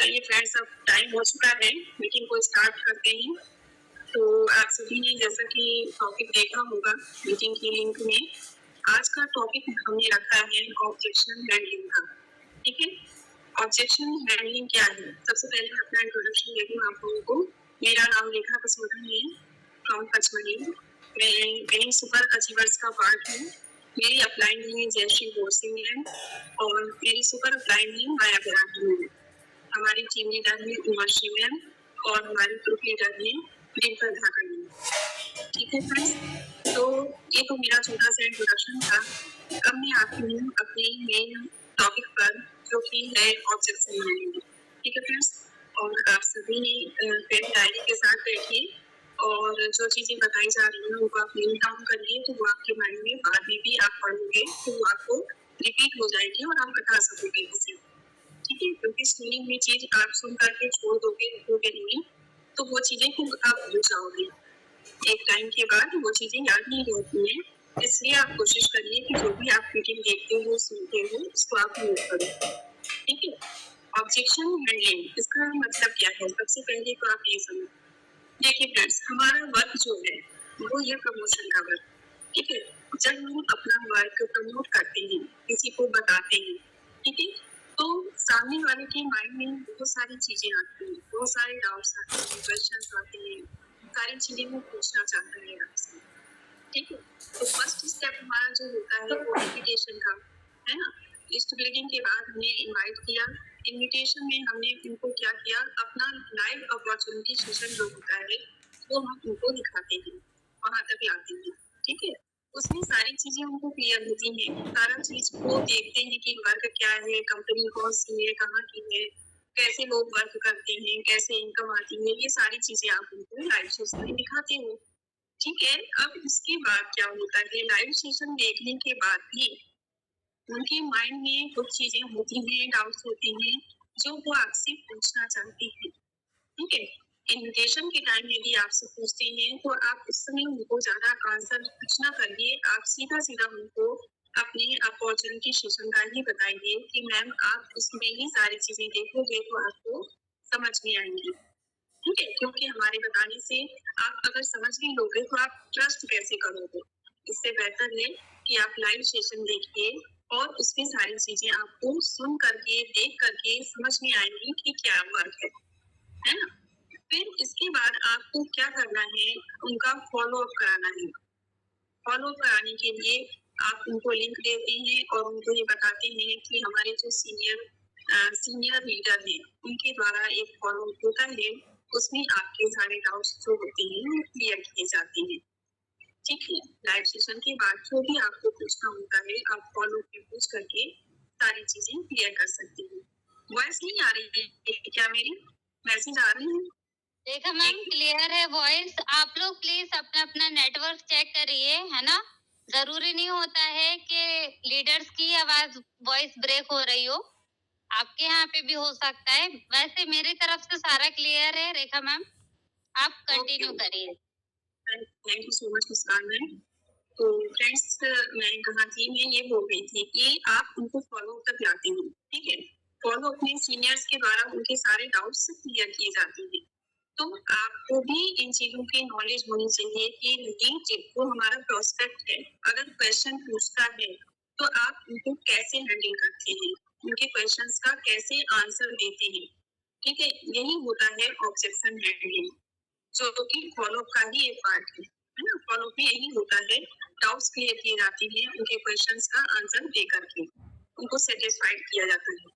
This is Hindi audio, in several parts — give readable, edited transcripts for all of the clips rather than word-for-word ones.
चलिए फ्रेंड्स, अब टाइम हो चुका है, मीटिंग को स्टार्ट करते हैं। तो आप सभी ने जैसा कि टॉपिक देखा होगा मीटिंग की लिंक में, आज का टॉपिक हमने रखा है ऑब्जेक्शन हैंडलिंग का। ठीक है, ऑब्जेक्शन हैंडलिंग क्या है? सबसे पहले अपना इंट्रोडक्शन दे दूं आप लोगों को। मेरा नाम रेखा कसोदन है फ्रॉम पचमढ़ी। मैं सुपर अचीवर्स का पार्ट हूँ। मेरी अपलाइन है जयश्री बोरसिंह है और मेरी सुपर अपलाइन है माया बिरानी है। हमारी टीम लीडर है उमाश्री मैम और हमारी ग्रुप लीडर है डिम्पल धाकड़। ठीक है फ्रेंड्स, तो ये तो मेरा छोटा सा इंट्रोडक्शन था। अब मैं आती हूँ अपने मेन टॉपिक पर, जो कि है ऑब्जेक्शन हैंडलिंग। ठीक है फ्रेंड्स, और आप सभी पेन डायरी के साथ बैठिए और जो चीजें बताई जा रही हैं उनको आप नोट डाउन करिए, तो वो आपके माइंड में बाद में भी आप पढ़ोगे तो वो आपको रिपीट हो जाएगी और आप बता सकोगे इसे। ठीक है, क्योंकि सुनी हुई चीज आप सुन करके छोड़ दोगे, लिखोगे नहीं, तो वो चीजें खुद आप भूल जाओगे। एक टाइम के बाद वो चीजें याद नहीं रहती हैं। इसलिए आप कोशिश करिए कि जो भी आप मीटिंग देखते हो सुनते हो उसको आप नोट करो। ठीक है, ऑब्जेक्शन हैंडलिंग इसका मतलब क्या है? सबसे पहले तो आप ये समझो। देखिए फ्रेंड्स, हमारा वर्क जो है वो है प्रमोशन का वर्क। ठीक है, जब हम अपना वर्क प्रमोट करते हैं, किसी को बताते हैं, ठीक है, तो सामने वाले के माइंड में बहुत सारी चीजें आती हैं, बहुत सारे डाउट्स आते हैं, क्वेश्चंस आते हैं, सारी चीजें वो पूछना चाहता है आपसे। ठीक है, तो फर्स्ट स्टेप हमारा जो होता है वो इन्विटेशन का है ना। लिस्ट बिल्डिंग के बाद हमने इनवाइट किया। इनविटेशन में हमने उनको क्या किया, अपना लाइव अपॉर्चुनिटी सेशन जो होता है वो हम उनको दिखाते हैं, वहां तक लाते हैं। ठीक है, उसमें सारी चीजें उनको क्लियर होती हैं, सारा चीज को देखते हैं कि वर्क क्या है, कंपनी कौन सी है, कहाँ की है, कैसे लोग वर्क करते हैं, कैसे इनकम आती है, ये सारी चीजें आप उनको लाइव सेशन में दिखाते हो। ठीक है, अब इसके बाद क्या होता है, लाइव सेशन देखने के बाद भी उनके माइंड में कुछ चीजें होती हैं, डाउट्स होते हैं जो वो आपसे पूछना चाहते हैं। ठीक है, इन्विटेशन के टाइम यदि आपसे पूछते हैं तो आप उस समय उनको ज्यादा आंसर कुछ ना करिए, आप सीधा सीधा उनको अपने अपॉर्चुनिटी सेशन का ही बताइए कि मैम आप उसमें ही सारी चीजें देखोगे तो आपको समझ में आएंगी। ठीक है, क्योंकि हमारे बताने से आप अगर समझ नहीं लोगे तो आप ट्रस्ट कैसे करोगे। इससे बेहतर है कि आप लाइव सेशन देखिए और उसमें सारी चीजें आपको सुन करके देख करके समझ में आएंगी कि क्या वर्क है ना। फिर इसके बाद आपको क्या करना है, उनका फॉलो अप कराना है। फॉलो अप कराने के लिए आप उनको लिंक देते हैं और उनको ये बताते हैं कि हमारे जो सीनियर लीडर हैं उनके द्वारा एक फॉलो अप होता है, उसमें आपके सारे डाउट्स जो होते हैं वो क्लियर किए जाते हैं। ठीक है, लाइव सेशन के बाद जो भी आपको पूछना होता है आप फॉलो अप पूछ करके सारी चीजें क्लियर कर सकते हैं। वॉइस नहीं आ रही है क्या मेरी? मैसेज आ रही है? देखा मैम, क्लियर है वॉइस। आप लोग प्लीज अपना अपना नेटवर्क चेक करिए, है ना। जरूरी नहीं होता है कि लीडर्स की आवाज वॉइस ब्रेक हो रही हो, आपके यहाँ पे भी हो सकता है। वैसे मेरी तरफ से सारा क्लियर है रेखा मैम, आप कंटिन्यू करिए। Thank you so much Muskan ma'am. तो फ्रेंड्स, मैं कहा थी, मैं ये बोल रही थी कि आप उनको फॉलो अप तक लाते हो। ठीक है, फॉलो अप में सीनियर्स के द्वारा उनके सारे डाउट्स क्लियर किए जाते हैं। तो आपको भी इन चीजों की नॉलेज होनी चाहिए कि ये जो हमारा प्रोस्पेक्ट है अगर क्वेश्चन पूछता है तो आप उनको कैसे हैंडल करते हैं, उनके क्वेश्चंस का कैसे आंसर देते हैं। ठीक है, यही होता है ऑब्जेक्शन हैंडलिंग, जो कि फॉलो अप का ही एक पार्ट है ना। फॉलो अप में यही होता है, डाउट्स क्लियर किए जाते हैं, उनके क्वेश्चंस का आंसर दे करके उनको सेटिस्फाइड किया जाता है।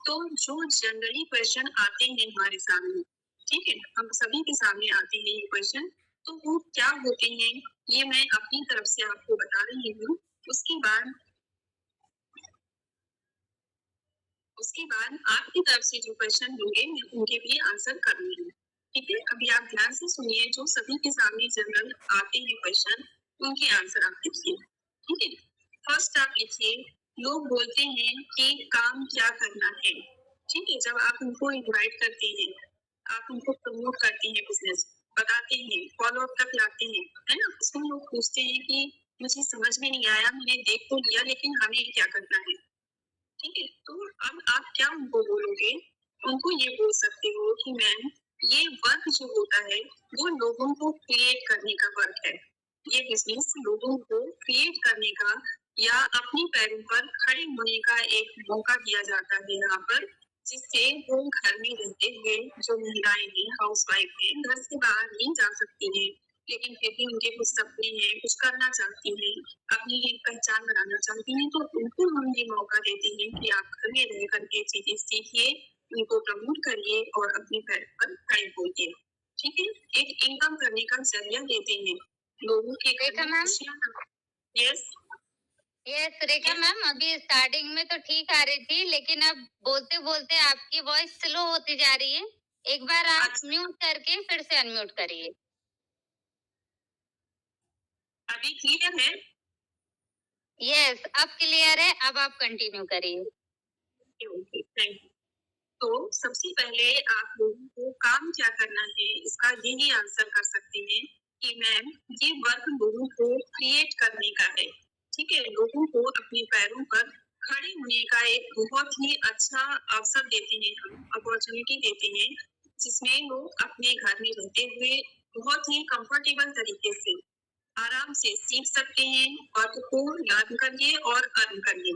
तो जो जनरली क्वेश्चन आते हैं हमारे सामने, ठीक है, हम सभी के सामने आते हैं ये क्वेश्चन, तो वो क्या होते हैं ये मैं अपनी तरफ से आपको बता रही हूँ। उसके बाद आपकी तरफ से जो क्वेश्चन होंगे मैं उनके भी आंसर करूंगी। ठीक है, अभी आप ध्यान से सुनिए, जो सभी के सामने जनरल आते हैं क्वेश्चन उनके आंसर आप लिखिए। ठीक है, फर्स्ट आप लिखिए, लोग बोलते हैं कि काम क्या करना है। ठीक है, जब आप उनको इनवाइट करते हैं, आप उनको प्रमोट करते हैं, बिजनेस बताते हैं, फॉलो अप तक लाते हैं, है ना। उसमें लोग पूछते हैं कि मुझे समझ में नहीं आया, मैंने देख तो लिया लेकिन हमें क्या करना है। ठीक है, तो अब आप क्या उनको बोलोगे, उनको ये बोल सकते हो कि मैम ये वर्क जो होता है वो लोगों को क्रिएट करने का वर्क है। ये बिजनेस लोगों को क्रिएट करने का या अपने पैरों पर खड़े होने का एक मौका दिया जाता है यहाँ पर, जिससे वो घर में रहते हुए जो महिलाएं हैं, हाउस वाइफ हैं, घर से बाहर नहीं जा सकती हैं, लेकिन फिर भी उनके कुछ सपने हैं, कुछ करना चाहती हैं, अपनी एक पहचान बनाना चाहती हैं, तो उनको हम ये मौका देते हैं कि आप घर में रह करके चीजें सीखिए, उनको प्रमोट करिए और अपने पैर पर खड़े होइए। ठीक है, एक इनकम करने का जरिया देते हैं लोगों के घर रेखा में मैम, खुशियां। यस यस रेखा मैम, अभी स्टार्टिंग में तो ठीक आ रही थी, लेकिन अब बोलते बोलते आपकी वॉइस स्लो होती जा रही है। एक बार आप अच्छा, म्यूट करके फिर से अनम्यूट करिए। अभी क्लियर है? यस, अब क्लियर है, अब आप कंटिन्यू करिए। Okay, thank you. तो सबसे पहले आप लोगों को काम क्या करना है, इसका यही आंसर कर सकते हैं कि मैम ये वर्क लोगों को क्रिएट करने का है। ठीक है, लोगों को अपने पैरों पर खड़े होने का एक बहुत ही अच्छा अवसर देते हैं, हम अपॉर्चुनिटी देते हैं, जिसमें लोग अपने घर में रहते हुए बहुत ही कंफर्टेबल तरीके से आराम से सीख सकते हैं, वर्क को लर्न करिए और अर्न करिए।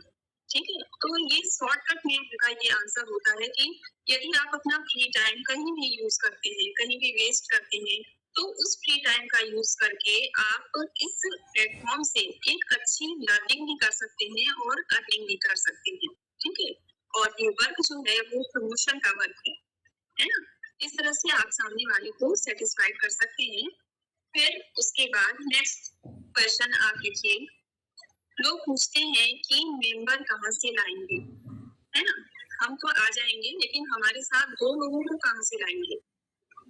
ठीक है, तो ये शॉर्टकट में का ये आंसर होता है कि यदि आप अपना फ्री टाइम कहीं भी यूज करते हैं, कहीं भी वेस्ट करते हैं, तो उस फ्री टाइम का यूज करके आप इस प्लेटफॉर्म से एक अच्छी लर्निंग भी कर सकते हैं और अर्निंग भी कर सकते हैं। ठीक है, और ये वर्क जो है वो प्रमोशन का वर्क है ना? इस तरह से आप सामने वाले को सेटिस्फाइड कर सकते हैं। फिर उसके बाद नेक्स्ट क्वेश्चन आप लिखिए। लोग पूछते हैं कि मेंबर कहाँ से लाएंगे, है ना? हम तो आ जाएंगे, लेकिन हमारे साथ 2 लोगों को कहाँ से लाएंगे?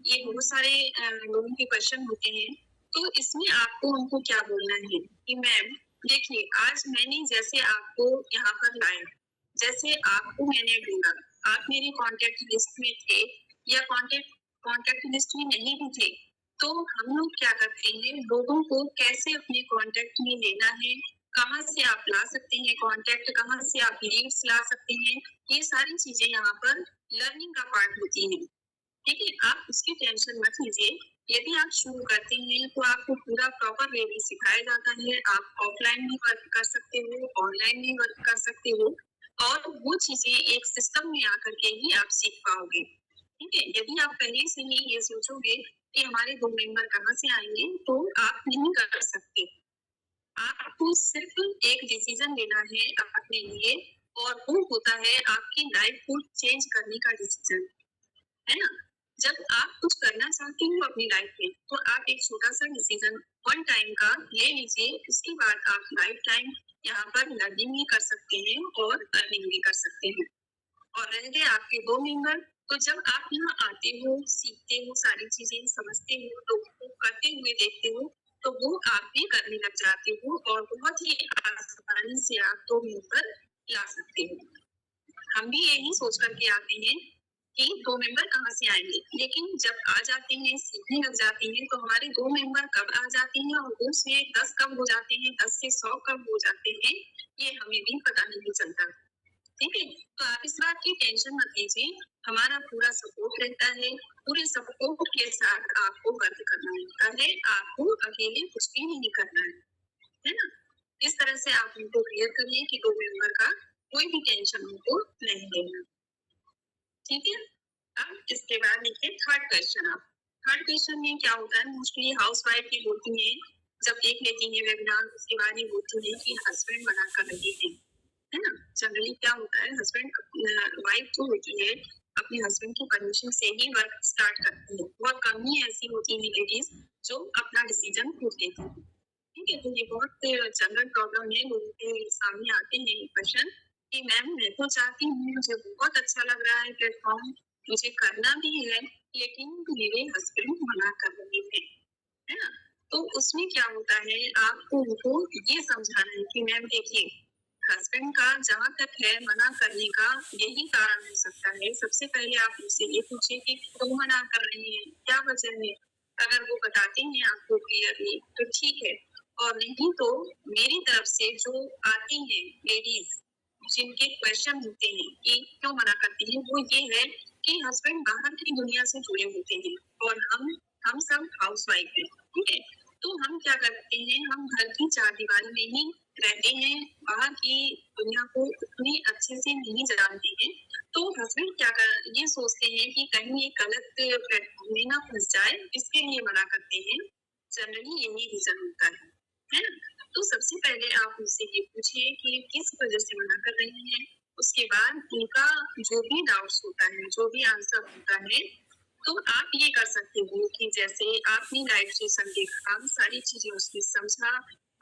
ये बहुत सारे लोगों के क्वेश्चन होते हैं। तो इसमें आपको उनको क्या बोलना है कि मैम देखिए, आज मैंने जैसे आपको यहाँ पर लाया, जैसे आपको मैंने ढूंढा, आप मेरी कॉन्टेक्ट लिस्ट में थे या कॉन्टेक्ट कॉन्टेक्ट लिस्ट में नहीं भी थे, तो हम लोग क्या करते हैं, लोगों को कैसे अपने कॉन्टेक्ट में लेना है, कहाँ से आप ला सकते हैं कॉन्टेक्ट, कहाँ से आप लीड्स ला सकते हैं, ये सारी चीजें यहाँ पर लर्निंग का पार्ट होती है। ठीक है, आप उसकी टेंशन मत लीजिए। यदि आप शुरू करते हैं तो आपको पूरा प्रॉपर वे में सिखाया जाता है। आप ऑफलाइन भी वर्क कर सकते हो, ऑनलाइन भी वर्क कर सकते हो, और वो चीजें एक सिस्टम में आकर के ही आप सीख पाओगे। ठीक है, यदि आप पहले से ही ये सोचोगे कि हमारे 2 मेंबर कहाँ से आएंगे, तो आप नहीं कर सकते। आपको सिर्फ एक डिसीजन लेना है अपने लिए, और वो होता है आपकी लाइफ को चेंज करने का डिसीजन, है ना? जब आप कुछ करना चाहते हो अपनी लाइफ में, तो आप एक छोटा सा डिसीजन वन टाइम का ले लीजिए, उसके बाद आप लाइफ टाइम यहाँ पर लर्निंग भी कर सकते हैं और अर्निंग भी कर सकते हैं। और रह गए आपके 2 मेंबर, तो जब आप यहाँ आते हो, सीखते हो, सारी चीजें समझते हो, लोगों को करते हुए देखते हो, तो वो आप भी करने लग जाते हो और बहुत ही आसानी से आप 2 मेंबर ला सकते हो। हम भी यही सोच करके आते हैं कि 2 मेंबर कहाँ से आएंगे, लेकिन जब आ जाते हैं, सीखने लग जाते हैं, तो हमारे 2 मेंबर कब आ जाते हैं और उसमें 10 कब हो जाते हैं, 10 से 100 कब हो जाते हैं, ये हमें भी पता नहीं चलता। ठीक है, तो आप इस बात की टेंशन मत लीजिए, हमारा पूरा सपोर्ट रहता है। पूरे सपोर्ट के साथ आपको वर्क करना होता है, आपको अकेले कुछ भी नहीं करना है ना? इस तरह से आप उनको क्लियर करिए कि 2 मेंबर का कोई भी टेंशन उनको नहीं लेना। ठीक है, अब इसके बाद लिखिए थर्ड क्वेश्चन। आप थर्ड क्वेश्चन में क्या होता है, मोस्टली हाउस वाइफ की बोलती है, जब देख लेती है वेबिनार, उसके बाद ये बोलती है कि हस्बैंड मना कर रही है ना? जनरली क्या होता है, हस्बैंड वाइफ जो होती है अपने हस्बैंड की परमिशन से ही वर्क स्टार्ट करती है। बहुत कम ही ऐसी होती है लेडीज जो अपना डिसीजन खुद लेती है। ठीक है, तो ये बहुत जनरल प्रॉब्लम है, लोगों के सामने आते हैं ये क्वेश्चन कि मैम मैं तो चाहती हूँ, मुझे बहुत अच्छा लग रहा है प्लेटफॉर्म, मुझे करना भी है, लेकिन मेरे हस्बैंड मना कर रहे हैं, है ना? तो उसमें क्या होता है, आपको उनको ये समझाना है कि मैम देखिए, हस्बैंड का जहाँ तक है मना करने का यही कारण हो सकता है। सबसे पहले आप उनसे ये पूछिए कि क्यों मना कर रही हैं, क्या वजह है? अगर वो बताते हैं आपको क्लियरली तो ठीक है, और नहीं तो मेरी तरफ से जो आती हैं लेडीज, जिनके क्वेश्चन होते हैं कि क्यों मना करती हैं, वो ये है कि हस्बैंड बाहर की दुनिया से जुड़े होते हैं और हम सब हाउसवाइफ हैं, ठीक है। तो हम क्या करते हैं, हम घर की चारदीवारी में ही रहते हैं, बाहर की दुनिया को उतनी अच्छे से नहीं जानते हैं। तो हस्बैंड ये सोचते हैं कि कहीं ये गलत प्लेटफॉर्म में ना फंस जाए, इसके लिए मना करते हैं। जनरली यही रीजन होता है ना। तो सबसे पहले आप उनसे ये पूछिए कि किस वजह से मना कर रहे हैं। उसके बाद उनका जो भी डाउट्स होता है, जो भी आंसर होता है, तो आप ये कर सकते हो कि जैसे आपने लाइव सेशन देखा, सारी चीजें उसमें समझा,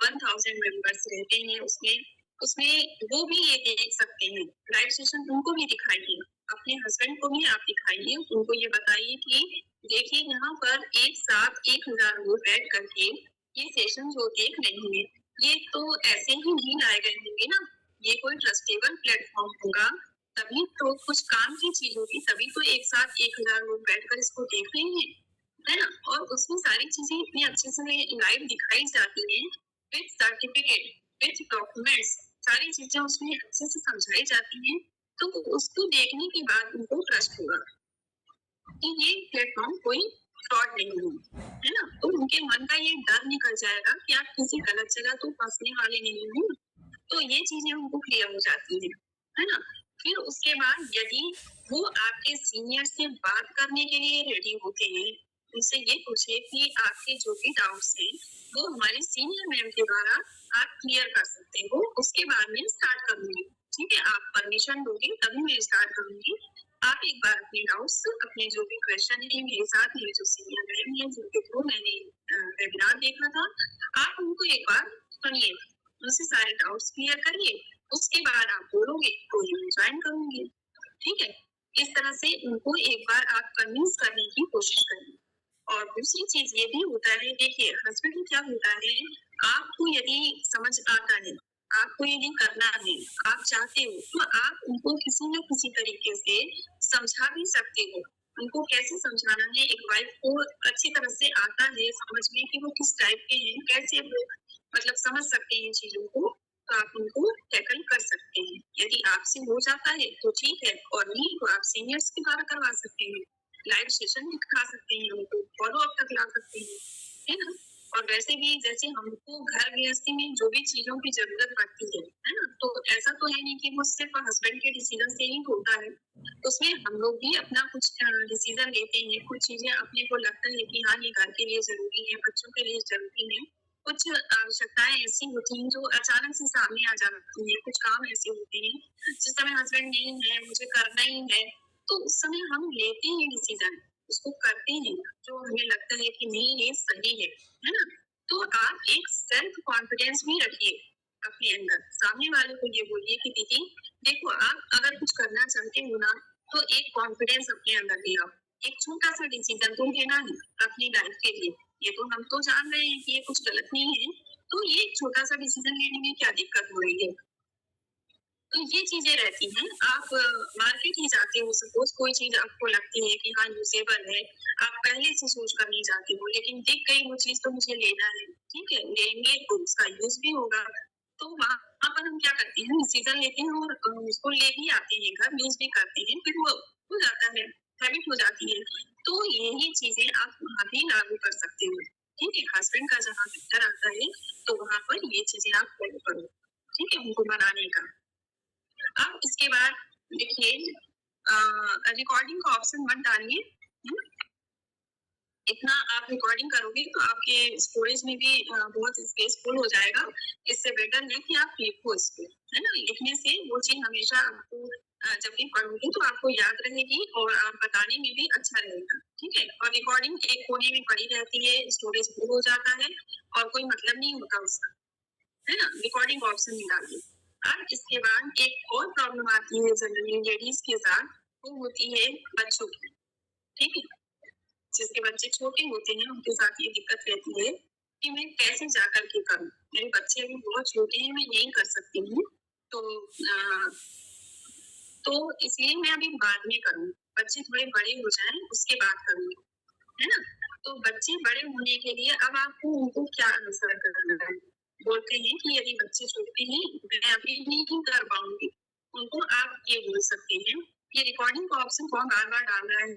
1000 मेंबर्स रहते हैं उसमें उसमें वो भी ये देख सकते हैं। लाइव सेशन उनको भी दिखाइए, अपने हस्बैंड को भी आप दिखाइए, उनको ये बताइए कि देखिए यहाँ पर एक साथ 1000 लोग बैठ करके ये सेशन जो देख रहे हैं, ये तो ऐसे ही नहीं लाए गए होंगे ना, ये कोई ट्रस्टेबल प्लेटफॉर्म होगा, तभी तो कुछ काम की चीज होगी, तभी तो एक साथ 1000 लोग बैठकर इसको देख रहे हैं, है ना। और उसमें सारी चीजें इतनी अच्छे से लाइव दिखाई जाती हैं, विद सर्टिफिकेट, विद डॉक्यूमेंट्स, सारी चीजें उसमें अच्छे से समझाई जाती हैं। तो उसको देखने के बाद उनको ट्रस्ट होगा कि ये प्लेटफॉर्म कोई फ्रॉड नहीं है, है ना। तो उनके मन का ये डर निकल जाएगा कि आप किसी गलत जगह तो फंसने वाले नहीं हो। तो ये चीजें उनको क्लियर हो जाती है ना। फिर उसके बाद यदि वो आपके सीनियर से बात करने के लिए रेडी होते हैं, उनसे ये पूछे कि आपके जो भी डाउट्स हैं वो हमारे सीनियर मैम के द्वारा आप क्लियर कर सकते हो, उसके बाद में स्टार्ट करूंगी, ठीक है। आप परमिशन दोगे तभी मैं स्टार्ट करूंगी। आप एक बार अपने डाउट्स, अपने जो भी क्वेश्चन है मेरे साथ, मेरे जो सीनियर मैम है जिनके थ्रू मैंने वेबिनार देखा था, आप उनको एक बार सुनिए, उनसे सारे डाउट्स क्लियर करिए, उसके बाद आप बोलोगे तो ये मैं ज्वाइन करूंगी, ठीक है। इस तरह से उनको एक बार आप कन्विंस करने की कोशिश करिए। और दूसरी चीज ये भी होता है, देखिए हस्बैंड में क्या होता है, आपको यदि समझ आता है, आपको यदि करना है, आप चाहते हो, तो आप उनको किसी न किसी तरीके से समझा भी सकते हो। उनको कैसे समझाना है, एक वाइफ को अच्छी तरह से आता है समझ में कि वो किस टाइप के हैं, कैसे वो मतलब समझ सकते हैं चीजों को, तो आप उनको टैकल कर सकते हैं। यदि आपसे हो जाता है तो ठीक है, और नहीं तो आप सीनियर्स के द्वारा करवा सकते हैं, लाइव सेशन दिखा सकते हैं, उनको फॉलो अप तक ला सकते हैं, है ना। और वैसे भी जैसे हमको घर गृहस्थी में जो भी चीजों की जरूरत पड़ती है ना, तो ऐसा तो है नहीं कि वो सिर्फ हस्बैंड के डिसीजन से ही होता है, उसमें हम लोग भी अपना कुछ डिसीजन लेते हैं, कुछ चीजें अपने को लगता है कि हाँ ये घर के लिए जरूरी है, बच्चों के लिए जरूरी है, कुछ आवश्यकताएं ऐसी होती हैं जो अचानक से सामने आ जाती हैं, कुछ काम ऐसे होते हैं जिस समय हस्बैंड नहीं है, मुझे करना ही है, तो उस समय हम लेते हैं डिसीजन, उसको करते हैं जो हमें लगता है कि नहीं ये सही है ना। तो आप एक सेल्फ कॉन्फिडेंस भी रखिए अपने अंदर, सामने वाले को ये बोलिए कि दीदी देखो, आप अगर कुछ करना चाहते हो ना, तो एक कॉन्फिडेंस अपने अंदर ले आओ, एक छोटा सा डिसीजन तो लेना है अपनी लाइफ के लिए। ये तो हम तो जान रहे हैं कि ये कुछ गलत नहीं है, तो ये एक छोटा सा डिसीजन लेने में क्या दिक्कत हो रही है। तो ये चीजें रहती हैं। आप मार्केट ही जाते हो, सपोज कोई चीज आपको लगती है कि हाँ यूजेबल है, आप पहले से सोच कर नहीं जाते हो, लेकिन दिख गई वो चीज तो मुझे लेना है, ठीक है, लेंगे तो उसका यूज भी होगा। तो वहां पर हम क्या करते हैं, डिसीजन लेते हैं और उसको ले भी आते हैं घर, यूज भी करते हैं, फिर वो हो जाता है, हैबिट हो जाती है। तो यही चीजें आप वहां भी लागू कर सकते हो, ठीक है। हस्बैंड का जहाँ फिक्र आता है तो वहां पर ये चीजें आप फॉलो करो, ठीक है, उनको मनाने का। अब इसके बाद देखिए, रिकॉर्डिंग का ऑप्शन मत डालिए, इतना आप रिकॉर्डिंग करोगे तो आपके स्टोरेज में भी बहुत स्पेस फुल हो जाएगा। इससे बेटर है कि आप लिखो इसको, है ना। लिखने से वो चीज हमेशा आपको जब भी पढ़ोगे तो आपको याद रहेगी और आप बताने में भी अच्छा रहेगा, ठीक है। और रिकॉर्डिंग एक कोने में पड़ी रहती है, स्टोरेज फुल हो जाता है और कोई मतलब नहीं होता उसका, है ना। रिकॉर्डिंग ऑप्शन नहीं डालिए। अब इसके बाद एक और प्रॉब्लम आती है जनरली लेडीज के साथ, वो होती है बच्चों की, ठीक है। जिसके बच्चे छोटे होते हैं उनके साथ ये दिक्कत रहती है कि मैं कैसे जाकर के करूं, मेरे बच्चे अभी बहुत छोटे हैं, मैं नहीं कर सकती हूँ, तो तो इसलिए मैं अभी बाद में करूँ, बच्चे थोड़े बड़े हो जाएं उसके बाद करूँगी, है ना। तो बच्चे बड़े होने के लिए अब आपको उनको क्या आंसर करना है, बोलते हैं कि यदि बच्चे छोटे हैं मैं अभी नहीं कर पाऊंगी, उनको आप ये बोल सकते हैं ये रिकॉर्डिंग का ऑप्शन कौन बार-बार डाल रहा है?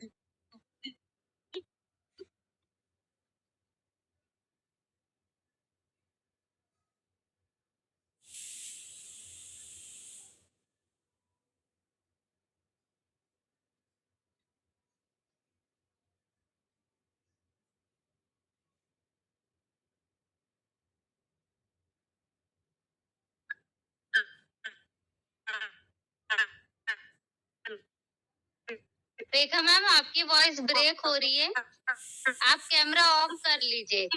रेखा मैम, आपकी वॉइस ब्रेक हो रही है, आप कैमरा ऑफ कर लीजिए।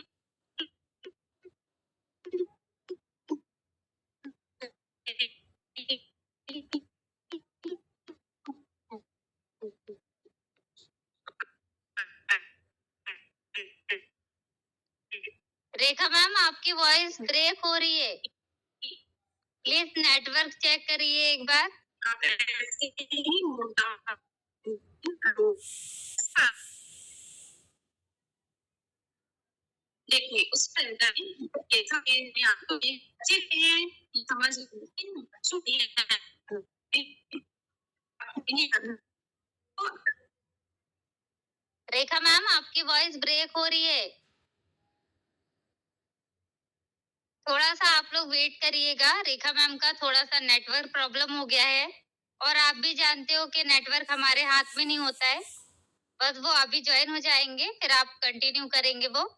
रेखा मैम, आपकी वॉइस ब्रेक हो रही है, प्लीज नेटवर्क चेक करिए एक बार। देखिए उस पर जैसा कि मैं आपको ये अच्छे से समझ बच्चों की रेखा मैम, आपकी वॉइस ब्रेक हो रही है, थोड़ा सा आप लोग वेट करिएगा। रेखा मैम का थोड़ा सा नेटवर्क प्रॉब्लम हो गया है, और आप भी जानते हो कि नेटवर्क हमारे हाथ में नहीं होता है। बस वो अभी ज्वाइन हो जाएंगे, फिर आप कंटिन्यू करेंगे वो।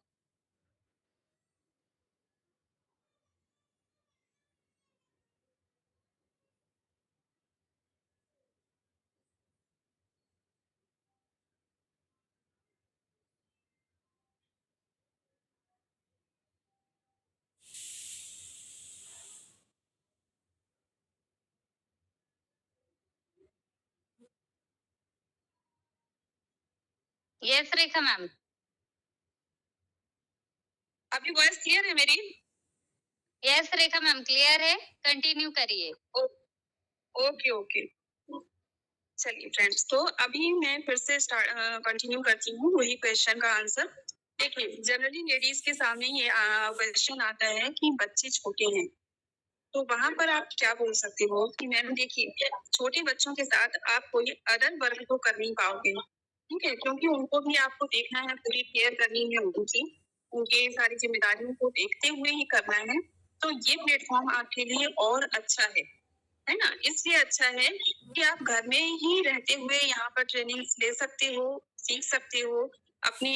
यस रेखा मैम। अभी वॉइस क्लियर है मेरी? यस रेखा मैम, क्लियर है, कंटिन्यू करिए। ओके ओके, चलिए फ्रेंड्स, तो अभी मैं फिर से कंटिन्यू करती हूँ वही क्वेश्चन का आंसर। देखिए जनरली लेडीज के सामने ये क्वेश्चन आता है कि बच्चे छोटे हैं, तो वहां पर आप क्या बोल सकते हो कि मैम देखिए छोटे बच्चों के साथ आप कोई अदर वर्क तो कर नहीं पाओगे, ठीक है, क्योंकि उनको भी आपको देखना है, पूरी केयर करनी है उनकी, उनके सारी जिम्मेदारियों को देखते हुए ही करना है। तो ये प्लेटफॉर्म आपके लिए और अच्छा है ना? इसलिए अच्छा है कि आप घर में ही रहते हुए यहाँ पर ट्रेनिंग ले सकते हो, सीख सकते हो, अपने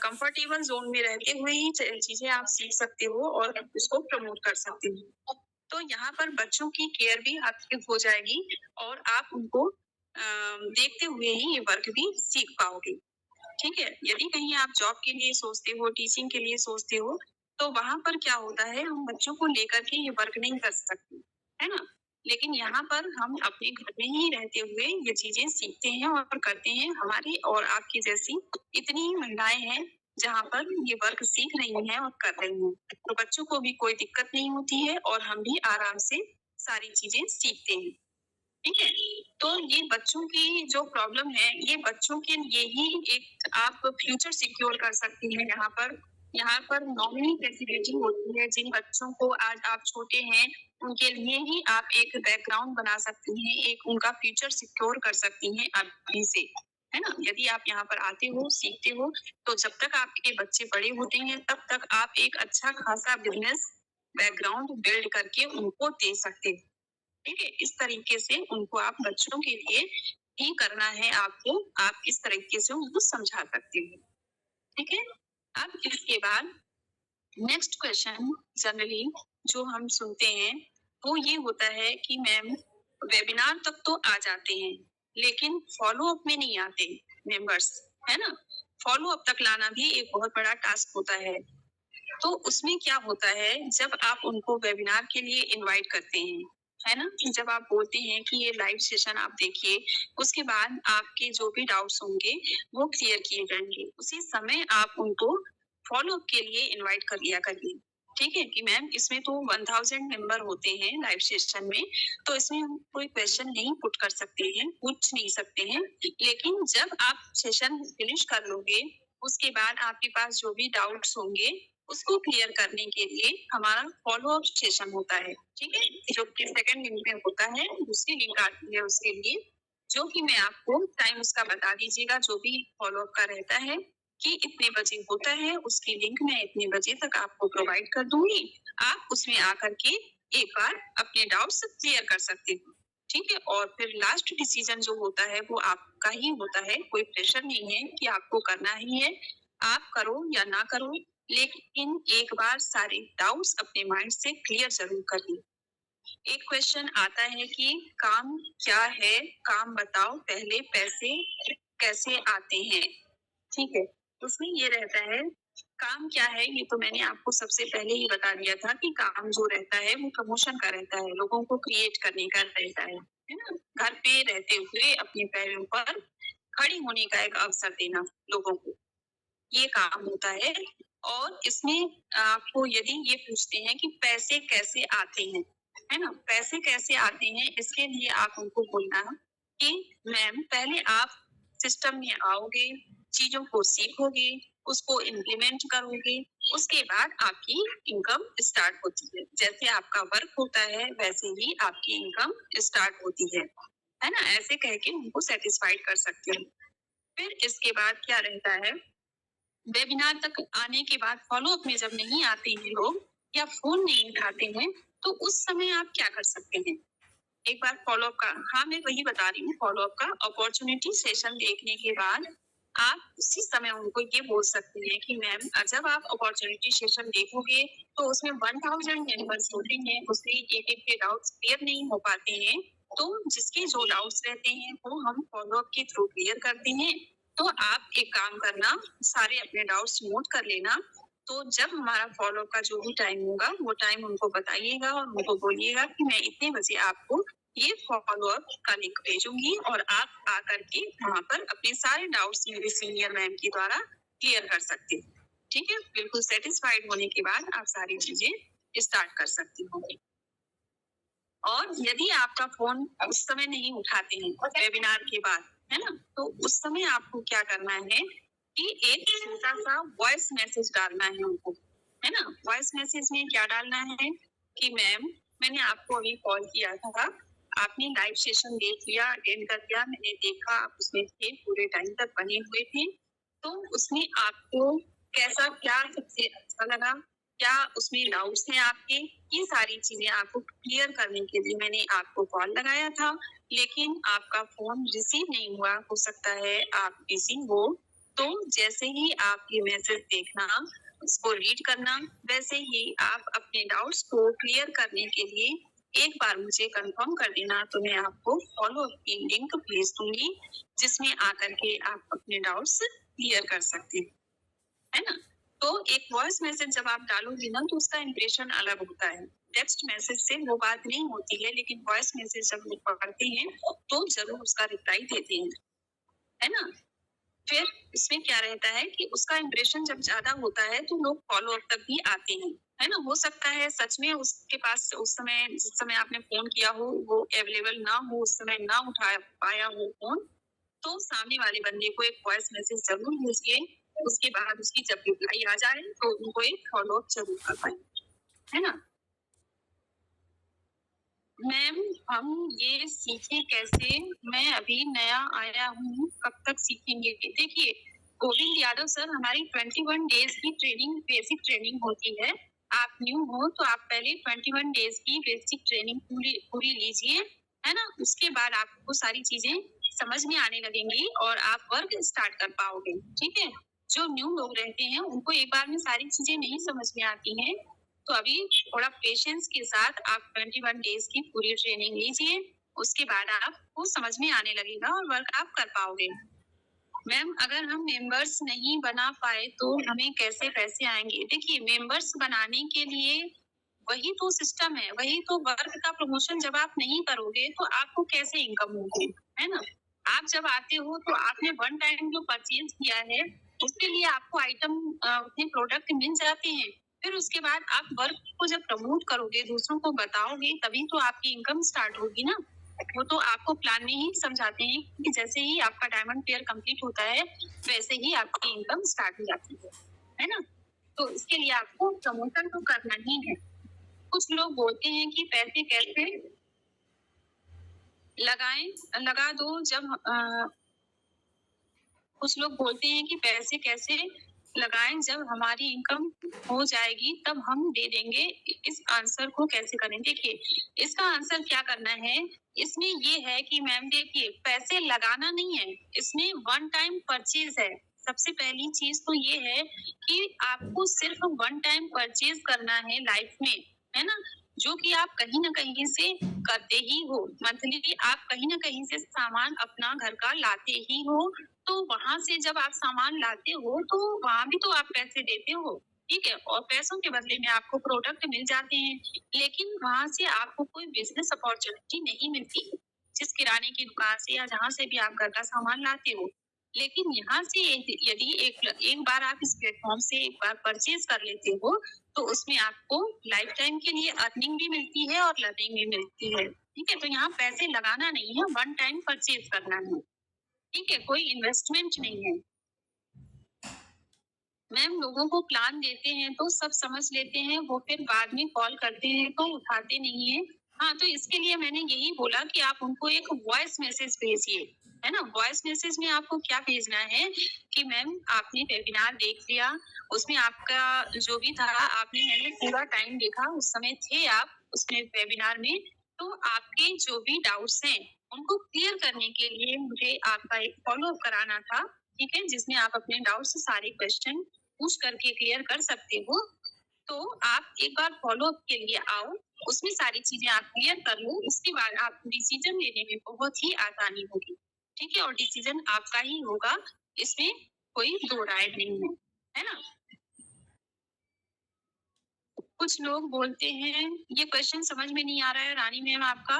कंफर्टेबल जोन में रहते हुए ही चीजें आप सीख सकते हो और उसको प्रमोट कर सकते हो। तो यहाँ पर बच्चों की केयर भी आपकी हो जाएगी और आप उनको देखते हुए ही ये वर्क भी सीख पाओगे, ठीक है। यदि कहीं आप जॉब के लिए सोचते हो, टीचिंग के लिए सोचते हो, तो वहां पर क्या होता है, हम बच्चों को लेकर के ये वर्क नहीं कर सकते, है ना? लेकिन यहाँ पर हम अपने घर में ही रहते हुए ये चीजें सीखते हैं और करते हैं। हमारी और आपकी जैसी इतनी ही महिलाएं हैं जहाँ पर ये वर्क सीख रही हैं और कर रही हैं, तो बच्चों को भी कोई दिक्कत नहीं होती है और हम भी आराम से सारी चीजें सीखते हैं, ठीक है। तो ये बच्चों की जो प्रॉब्लम है, ये बच्चों के लिए ही एक आप फ्यूचर सिक्योर कर सकती हैं। यहाँ पर नॉमिनी फैसिलिटी होती है, जिन बच्चों को आज आप छोटे हैं उनके लिए ही आप एक बैकग्राउंड बना सकती हैं, एक उनका फ्यूचर सिक्योर कर सकती हैं अभी से, है ना? यदि आप यहाँ पर आते हो, सीखते हो, तो जब तक आपके बच्चे बड़े होते हैं तब तक आप एक अच्छा खासा बिजनेस बैकग्राउंड बिल्ड करके उनको दे सकते हैं, ठीक है। इस तरीके से उनको आप बच्चों के लिए ही करना है आपको, आप इस तरीके से उनको समझा सकते हो, ठीक है। अब इसके बाद नेक्स्ट क्वेश्चन जनरली जो हम सुनते हैं वो ये होता है कि मैम वेबिनार तक तो आ जाते हैं लेकिन फॉलो अप में नहीं आते मेंबर्स, है ना? फॉलो अप तक लाना भी एक बहुत बड़ा टास्क होता है। तो उसमें क्या होता है, जब आप उनको वेबिनार के लिए इनवाइट करते हैं, है ना, जब आप बोलते हैं कि ये लाइव सेशन आप देखिए, उसके बाद आपके जो भी डाउट्स होंगे वो क्लियर किए जाएंगे, उसी समय आप उनको फॉलो अप के लिए इनवाइट कर लिया करिए, ठीक है। कि मैम इसमें तो 1000 मेंबर होते हैं लाइव सेशन में, तो इसमें हम कोई क्वेश्चन नहीं पुट कर सकते हैं, पूछ नहीं सकते हैं, लेकिन जब आप सेशन फिनिश कर लोगे उसके बाद आपके पास जो भी डाउट्स होंगे उसको क्लियर करने के लिए हमारा फॉलो अप सेशन होता है, ठीक है, जो कि सेकंड लिंक में होता है, दूसरी लिंक आती है उसके लिए। जो कि मैं आपको टाइम उसका बता दीजिएगा, जो भी फॉलोअप का रहता है कि इतने बजे होता है, उसकी लिंक मैं इतने बजे तक आपको प्रोवाइड कर दूंगी। आप उसमें आकर के एक बार अपने डाउट्स क्लियर कर सकते हो, ठीक है। और फिर लास्ट डिसीजन जो होता है वो आपका ही होता है, कोई प्रेशर नहीं है कि आपको करना ही है, आप करो या ना करो, लेकिन एक बार सारे डाउट्स अपने माइंड से क्लियर जरूर कर लीजिए। एक क्वेश्चन आता है कि काम क्या है, काम बताओ पहले, पैसे कैसे आते हैं, ठीक है। उसमें ये रहता है, काम क्या है, ये तो मैंने आपको सबसे पहले ही बता दिया था कि काम जो रहता है वो प्रमोशन का रहता है, लोगों को क्रिएट करने का रहता है ना। घर पे रहते हुए अपने पैरों पर खड़ी होने का एक अवसर देना लोगों को, ये काम होता है। और इसमें आपको यदि ये पूछते हैं कि पैसे कैसे आते हैं, है ना, पैसे कैसे आते हैं, इसके लिए आप उनको बोलना कि मैम पहले आप सिस्टम में आओगे, चीजों को सीखोगे, उसको इम्प्लीमेंट करोगे, उसके बाद आपकी इनकम स्टार्ट होती है। जैसे आपका वर्क होता है वैसे ही आपकी इनकम स्टार्ट होती है ना। ऐसे कह के उनको सेटिस्फाइड कर सकते हो। फिर इसके बाद क्या रहता है, वेबिनार तक आने के बाद फॉलोअप में जब नहीं आते हैं लोग या फोन नहीं उठाते हैं, तो उस समय आप क्या कर सकते हैं। एक बार फॉलोअप का, हाँ मैं वही बता रही हूँ, फॉलोअप का अपॉर्चुनिटी सेशन देखने के बाद आप उसी समय उनको ये बोल सकते हैं कि मैम जब आप अपॉर्चुनिटी सेशन देखोगे तो उसमें 1000 मेंबर्स होते हैं, उसमें एक एक के डाउट्स क्लियर नहीं हो पाते हैं, तो जिसके जो डाउट्स रहते हैं वो हम फॉलोअप के थ्रू क्लियर करते हैं। तो आप एक काम करना, सारे अपने डाउट्स नोट कर लेना, तो जब हमारा फॉलोअप का जो भी टाइम होगा वो टाइम उनको बताइएगा और उनको बोलिएगा कि मैं इतने बजे आपको ये फॉलोअप का लिंक भेजूंगी और आप आकर के वहां पर अपने सारे डाउट्स मेरे सीनियर मैम के द्वारा क्लियर कर सकते हैं, ठीक है। बिल्कुल सेटिस्फाइड होने के बाद आप सारी चीजें स्टार्ट कर सकती हो। और यदि आपका फोन उस समय नहीं उठाते हैं वेबिनार के बाद, है ना, तो उस समय आपको क्या करना है कि एक छोटा सा वॉइस मैसेज डालना है उनको, है ना। वॉइस मैसेज में क्या डालना है कि मैम मैंने आपको अभी कॉल किया था, आपने लाइव सेशन देख लिया, अटेंड कर लिया, मैंने देखा आप उसमें थे, पूरे टाइम तक बने हुए थे, तो उसमें आपको कैसा, क्या सबसे अच्छा लगा, क्या उसमें डाउट्स हैं आपके, ये सारी चीजें आपको क्लियर करने के लिए मैंने आपको कॉल लगाया था, लेकिन आपका फोन रिसीव नहीं हुआ, हो सकता है आप बिजी हो। तो जैसे ही आप ये मैसेज देखना, उसको रीड करना, वैसे ही आप अपने डाउट्स को क्लियर करने के लिए एक बार मुझे कंफर्म कर देना, तो मैं आपको फॉलो अप की लिंक भेज दूंगी, जिसमें आकर के आप अपने डाउट्स क्लियर कर सकते हैं, है ना। तो एक वॉइस मैसेज जब आप डालोगे ना तो उसका इंप्रेशन अलग होता है, टेक्स्ट मैसेज से वो बात नहीं होती है, लेकिन वॉइस मैसेज जब लोग पढ़ते हैं तो जरूर उसका रिप्लाई देते हैं, है ना। फिर इसमें क्या रहता है कि उसका इंप्रेशन जब ज्यादा होता है तो लोग फॉलो अप तक भी आते हैं, है ना। हो सकता है सच में उसके पास उस समय, जिस समय आपने फोन किया हो, वो अवेलेबल ना हो, उस समय ना उठा पाया हो फोन, तो सामने वाले बंदे को एक वॉइस मैसेज जरूर भेजिए, उसके बाद उसकी जब रिप्लाई आ जाए तो उनको एक फॉलो अप जरूर कर पाए, है ना। मैम हम ये सीखे कैसे, मैं अभी नया आया हूँ, कब तक सीखेंगे। देखिए गोविंद यादव सर, हमारी 21 डेज की ट्रेनिंग, बेसिक ट्रेनिंग होती है। आप न्यू हो तो आप पहले 21 डेज की बेसिक ट्रेनिंग पूरी पूरी लीजिए, है ना। उसके बाद आपको सारी चीजें समझ में आने लगेंगी और आप वर्क स्टार्ट कर पाओगे, ठीक है। जो न्यू लोग रहते हैं उनको एक बार में सारी चीजें नहीं समझ में आती हैं, तो अभी थोड़ा पेशेंस के साथ आप 21 डेज की पूरी ट्रेनिंग लीजिए, उसके बाद आपको समझ में आने लगेगा और वर्क आप कर पाओगे। मैम अगर हम मेंबर्स नहीं बना पाए तो हमें कैसे पैसे आएंगे। देखिए मेंबर्स बनाने के लिए वही तो सिस्टम है, वही तो वर्क का प्रमोशन, जब आप नहीं करोगे तो आपको कैसे इनकम होगी, है ना। आप जब आते हो तो आपने वन टाइम जो परचेज किया है उसके लिए आपको आइटम, अपने प्रोडक्ट मिल जाते हैं, फिर उसके बाद आप वर्क को जब प्रमोट करोगे, दूसरों को बताओगे, तभी तो आपकी इनकम स्टार्ट होगी ना। वो तो आपको प्लान में ही समझाते हैं कि जैसे ही आपका डायमंड पेयर कंप्लीट होता है वैसे ही आपकी इनकम स्टार्ट हो जाती है ना। तो इसके लिए आपको प्रमोशन तो करना ही है। कुछ लोग बोलते हैं कि पैसे कैसे, लगा दो। जब कुछ लोग बोलते हैं कि पैसे कैसे लगाएं, जब हमारी इनकम हो जाएगी तब हम दे देंगे। इस आंसर को कैसे करें? देखिए, इसका आंसर क्या करना है, इसमें ये है कि मैम देखिए, पैसे लगाना नहीं है, इसमें वन टाइम परचेज है। सबसे पहली चीज तो ये है कि आपको सिर्फ वन टाइम परचेज करना है लाइफ में, है ना, जो कि आप कहीं ना कहीं से करते ही हो। मंथली आप कहीं ना कहीं से सामान अपना घर का लाते ही हो, तो वहां से जब आप सामान लाते हो तो वहां भी तो आप पैसे देते हो, ठीक है, और पैसों के बदले में आपको प्रोडक्ट मिल जाते हैं, लेकिन वहां से आपको कोई बिजनेस अपॉर्चुनिटी नहीं मिलती, जिस किराने की दुकान से या जहां से भी आप घर का सामान लाते हो। लेकिन यहाँ से यदि एक बार आप इस प्लेटफॉर्म से एक बार परचेज कर लेते हो, तो उसमें आपको लाइफ टाइम के लिए अर्निंग भी मिलती है और लर्निंग भी मिलती है, ठीक है। तो यहाँ पैसे लगाना नहीं है, वन टाइम परचेज करना है, ठीक है, कोई इन्वेस्टमेंट नहीं है। मैम, लोगों को प्लान देते हैं तो सब समझ लेते हैं, वो फिर बाद में कॉल करते हैं तो उठाते नहीं है। हाँ, तो इसके लिए मैंने यही बोला कि आप उनको एक वॉइस मैसेज भेजिए, है ना। वॉइस मैसेज में आपको क्या भेजना है कि मैम आपने वेबिनार देख लिया, उसमें आपका जो भी था मैंने पूरा टाइम देखा, उस समय थे आप उसमें वेबिनार में, तो आपके जो भी डाउट्स हैं उनको क्लियर करने के लिए मुझे आपका एक फॉलो अप कराना था, ठीक है, जिसमें आप अपने डाउट्स सारे क्वेश्चन पूछ करके क्लियर कर सकते हो। तो आप एक बार फॉलो अप के लिए आओ, उसमें सारी चीजें आप क्लियर कर लो, उसके बाद आप डिसीजन लेने में बहुत ही आसानी होगी, ठीक है, और डिसीजन आपका ही होगा, इसमें कोई दो राय नहीं है ना। कुछ लोग बोलते हैं, ये क्वेश्चन समझ में नहीं आ रहा है रानी मैम आपका।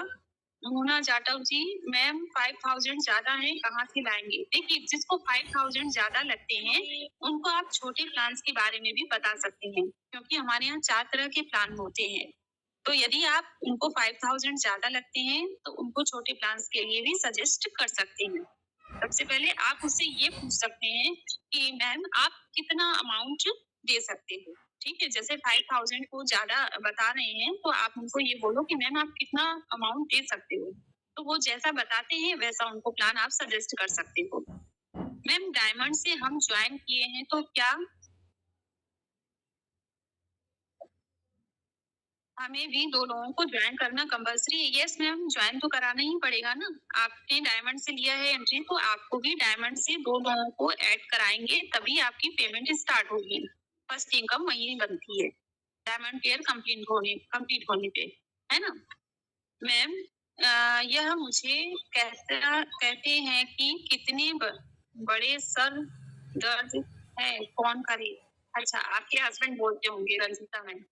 मोना जाटव जी, मैम 5000 ज्यादा है, कहाँ से लाएंगे? देखिए, जिसको 5000 ज्यादा लगते हैं उनको आप छोटे प्लान्स के बारे में भी बता सकते हैं, क्योंकि हमारे यहाँ 4 तरह के प्लान होते हैं। तो यदि आप उनको 5000 ज्यादा लगते हैं तो उनको छोटे प्लान्स के लिए भी सजेस्ट कर सकते हैं। सबसे पहले आप उससे ये पूछ सकते हैं कि मैम आप कितना अमाउंट दे सकते हो, ठीक है। जैसे 5000 को ज्यादा बता रहे हैं तो आप उनको ये बोलो कि मैम आप कितना अमाउंट दे सकते हो, तो वो जैसा बताते हैं वैसा उनको प्लान आप सजेस्ट कर सकते हो। मैम, डायमंड से हम ज्वाइन किए हैं तो क्या हमें भी 2 लोगों को ज्वाइन करना कंपल्सरी है? यस मैम, ज्वाइन तो कराना ही पड़ेगा ना। आपने डायमंड से लिया है एंट्री, तो आपको भी डायमंड से 2 लोगों को ऐड कराएंगे, तभी आपकी पेमेंट स्टार्ट होगी। फर्स्ट इनकम वहीं बनती है, डायमंड पेयर कंप्लीट होने पे, है ना। मैम, यह मुझे कहते हैं कि कितने बड़े सर दर्द है, कौन करे? अच्छा, आपके हस्बैंड बोलते होंगे रंजिता मैम,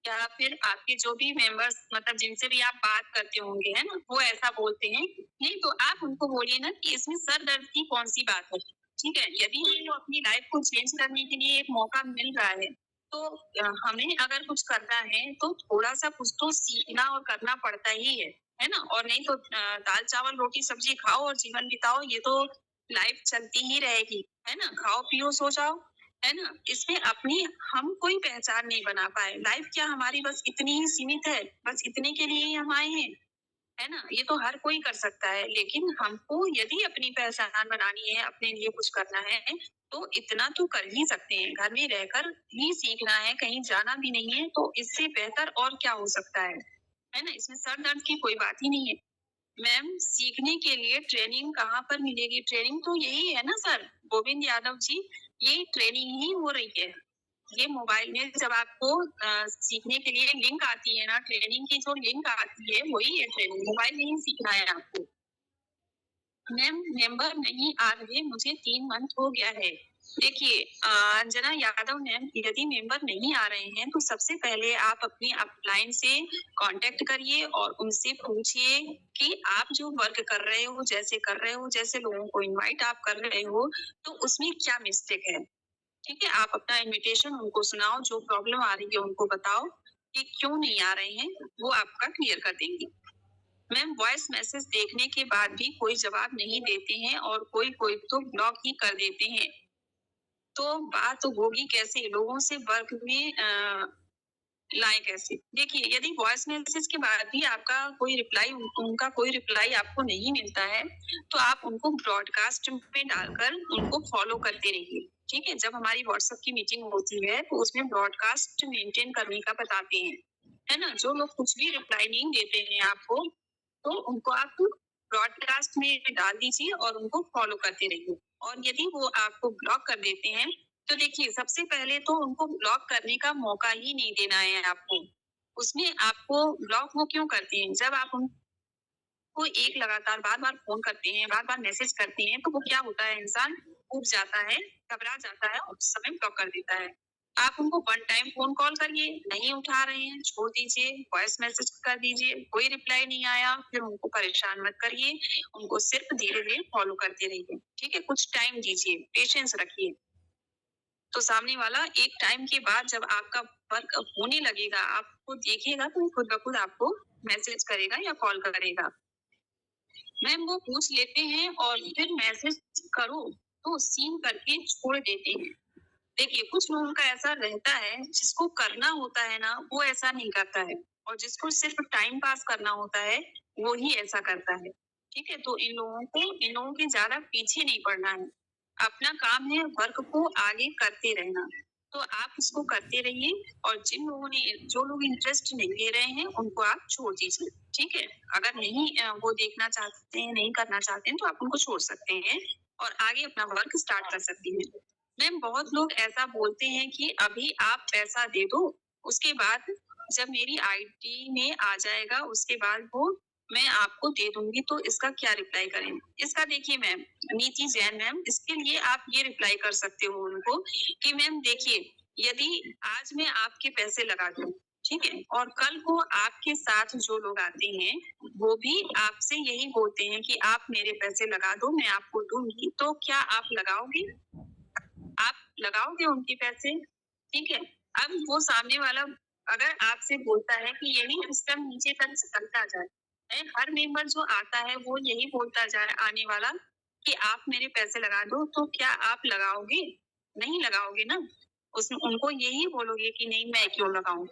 या फिर आपके जो भी मेंबर्स, मतलब जिनसे भी आप बात करते होंगे, है ना, वो ऐसा बोलते हैं। नहीं तो आप उनको बोलिए ना कि इसमें सर दर्द की कौन सी बात है, ठीक है। यदि वो अपनी लाइफ को चेंज करने के लिए एक मौका मिल रहा है, तो हमें अगर कुछ करना है तो थोड़ा सा कुछ तो सीखना और करना पड़ता ही है ना। और नहीं तो दाल चावल रोटी सब्जी खाओ और जीवन बिताओ, ये तो लाइफ चलती ही रहेगी, है ना। खाओ पियो सो जाओ, है ना। इसमें अपनी हम कोई पहचान नहीं बना पाए। लाइफ क्या हमारी बस इतनी ही सीमित है, बस इतने के लिए ही हम आए हैं, है ना। ये तो हर कोई कर सकता है, लेकिन हमको यदि अपनी पहचान बनानी है, अपने लिए कुछ करना है, तो इतना तो कर ही सकते हैं। घर में रहकर ही सीखना है, कहीं जाना भी नहीं है, तो इससे बेहतर और क्या हो सकता है ना। इसमें सर दर्द की कोई बात ही नहीं है। मैम, सीखने के लिए ट्रेनिंग कहाँ पर मिलेगी? ट्रेनिंग तो यही है ना सर, गोविंद यादव जी, ये ट्रेनिंग ही हो रही है। ये मोबाइल में जब आपको सीखने के लिए लिंक आती है ना, ट्रेनिंग की जो लिंक आती है वही है ट्रेनिंग, मोबाइल नहीं सीखना है आपको। मैम, मेंबर नहीं आ रहे, मुझे 3 मंथ हो गया है। देखिए, अंजना यादव मैम, यदि मेंबर नहीं आ रहे हैं तो सबसे पहले आप अपनी अपलाइन से कांटेक्ट करिए और उनसे पूछिए कि आप जो वर्क कर रहे हो, जैसे कर रहे हो, जैसे लोगों को इनवाइट आप कर रहे हो, तो उसमें क्या मिस्टेक है, ठीक है। आप अपना इनविटेशन उनको सुनाओ, जो प्रॉब्लम आ रही है उनको बताओ कि क्यों नहीं आ रहे हैं, वो आपका क्लियर कर देंगे। मैम, वॉइस मैसेज देखने के बाद भी कोई जवाब नहीं देते हैं और कोई कोई तो ब्लॉक ही कर देते हैं, तो बात होगी कैसे? लोगों से वर्क में लाएँ कैसे? देखिए, यदि वॉइस मैसेज के बाद भी आपका कोई रिप्लाई उनका कोई रिप्लाई आपको नहीं मिलता है, तो आप उनको ब्रॉडकास्ट में डालकर उनको फ़ॉलो करते रहिए, ठीक है? जब हमारी व्हाट्सएप की मीटिंग होती है, तो उसमें ब्रॉडकास्ट मेंटेन करने का बताते हैं, है ना? जो लोग कुछ भी रिप्लाई नहीं देते हैं आपको, तो उनको आप ब्रॉडकास्ट में डाल दीजिए और उनको फ़ॉलो करते रहिए। और यदि वो आपको ब्लॉक कर देते हैं, तो देखिए सबसे पहले तो उनको ब्लॉक करने का मौका ही नहीं देना है आपको। उसमें आपको ब्लॉक वो क्यों करते हैं? जब आप उनको एक लगातार बार-बार फ़ोन करते हैं, बार-बार मैसेज करते हैं, तो वो क्या होता है इंसान ऊब जाता है, घबरा जाता है और उस समय ब्लॉक कर देता है। आप उनको वन टाइम फ़ोन कॉल करिए, नहीं उठा रहे हैं, छोड़ दीजिए, वॉइस मैसेज कर दीजिए, कोई रिप्लाई नहीं आया, फिर उनको परेशान मत करिए, उनको सिर्फ़ धीरे-धीरे फ़ॉलो करते रहिए, ठीक है? कुछ टाइम दीजिए, पेशेंस रखिए। तो सामने वाला एक टाइम के बाद जब आपका वर्क होने लगेगा, आपको देखेगा तो वो खुद ब खुद आपको मैसेज करेगा या कॉल करेगा। मैम वो पूछ लेते हैं और फिर मैसेज करो तो सीन करके छोड़ देते हैं। देखिए, कुछ लोगों का ऐसा रहता है, जिसको करना होता है ना, वो ऐसा नहीं करता है और जिसको सिर्फ़ टाइम पास करना होता है, वो ही ऐसा करता है। ठीक है? तो इन लोगों के ज़्यादा पीछे नहीं पड़ना है। अपना काम है वर्क को आगे करते रहना। तो आप इसको करते रहिए और जो लोग इंटरेस्ट नहीं ले रहे हैं, उनको आप छोड़ दीजिए। ठीक है? अगर नहीं वो देखना चाहते हैं, नहीं करना चाहते हैं, तो आप उनको छोड़ सकते हैं और आगे अपना वर्क स्टार्ट कर सकती हैं। मैम बहुत लोग ऐसा बोलते हैं कि अभी आप पैसा दे दो, उसके बाद जब मेरी आईडी में आ जाएगा उसके बाद वो मैं आपको दे दूँगी, तो इसका क्या रिप्लाई करें? इसका देखिए मैम, नीति जैन मैम, इसके लिए आप ये रिप्लाई कर सकते हो उनको कि मैम देखिए, यदि आज मैं आपके पैसे लगा दूँ, ठीक है? और कल को आपके साथ जो लोग आते हैं, वो भी आपसे यही बोलते हैं कि आप मेरे पैसे लगा दो, मैं आपको दूँगी, तो क्या आप लगाओगे? आप लगाओगे उनके पैसे, ठीक है? अब वो सामने वाला अगर आपसे बोलता है कि यही सिस्टम नीचे तक चलता जाए, हर मेंबर जो आता है वो यही बोलता जाए आने वाला कि आप मेरे पैसे लगा दो, तो क्या आप लगाओगे? नहीं लगाओगे ना। उनको यही बोलोगे कि नहीं मैं क्यों लगाऊँ,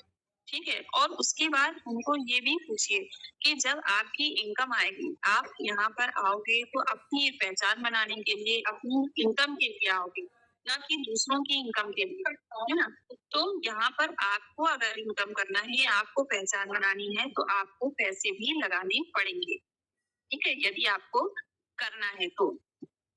ठीक है? और उसके बाद उनको ये भी पूछिए कि जब आपकी इनकम आएगी, आप यहाँ पर आओगे तो अपनी पहचान बनाने के लिए, अपनी इनकम के लिए आओगे। ना कि दूसरों की इनकम के लिए, है ना? तो यहाँ पर आपको अगर इनकम करना है, आपको पहचान बनानी है, तो आपको पैसे भी लगाने पड़ेंगे, ठीक है? यदि आपको करना है तो।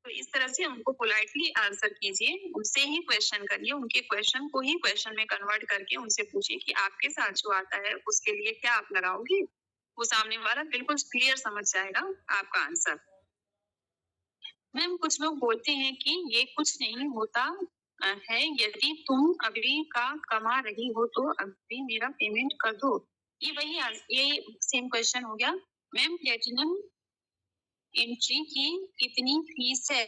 तो इस तरह से उनको पोलाइटली आंसर कीजिए, उनसे ही क्वेश्चन करिए, उनके क्वेश्चन को ही क्वेश्चन में कन्वर्ट करके उनसे पूछिए कि आपके साथ जो आता है, उसके लिए क्या आप लगाओगे? वो सामने वाला बिल्कुल क्लियर समझ जाएगा आपका आंसर। मैम कुछ लोग बोलते हैं कि ये कुछ नहीं होता है, यदि तुम अभी का कमा रही हो तो अभी मेरा पेमेंट कर दो। ये सेम क्वेश्चन हो गया। मैम प्लेटिनम एंट्री की कितनी फीस है?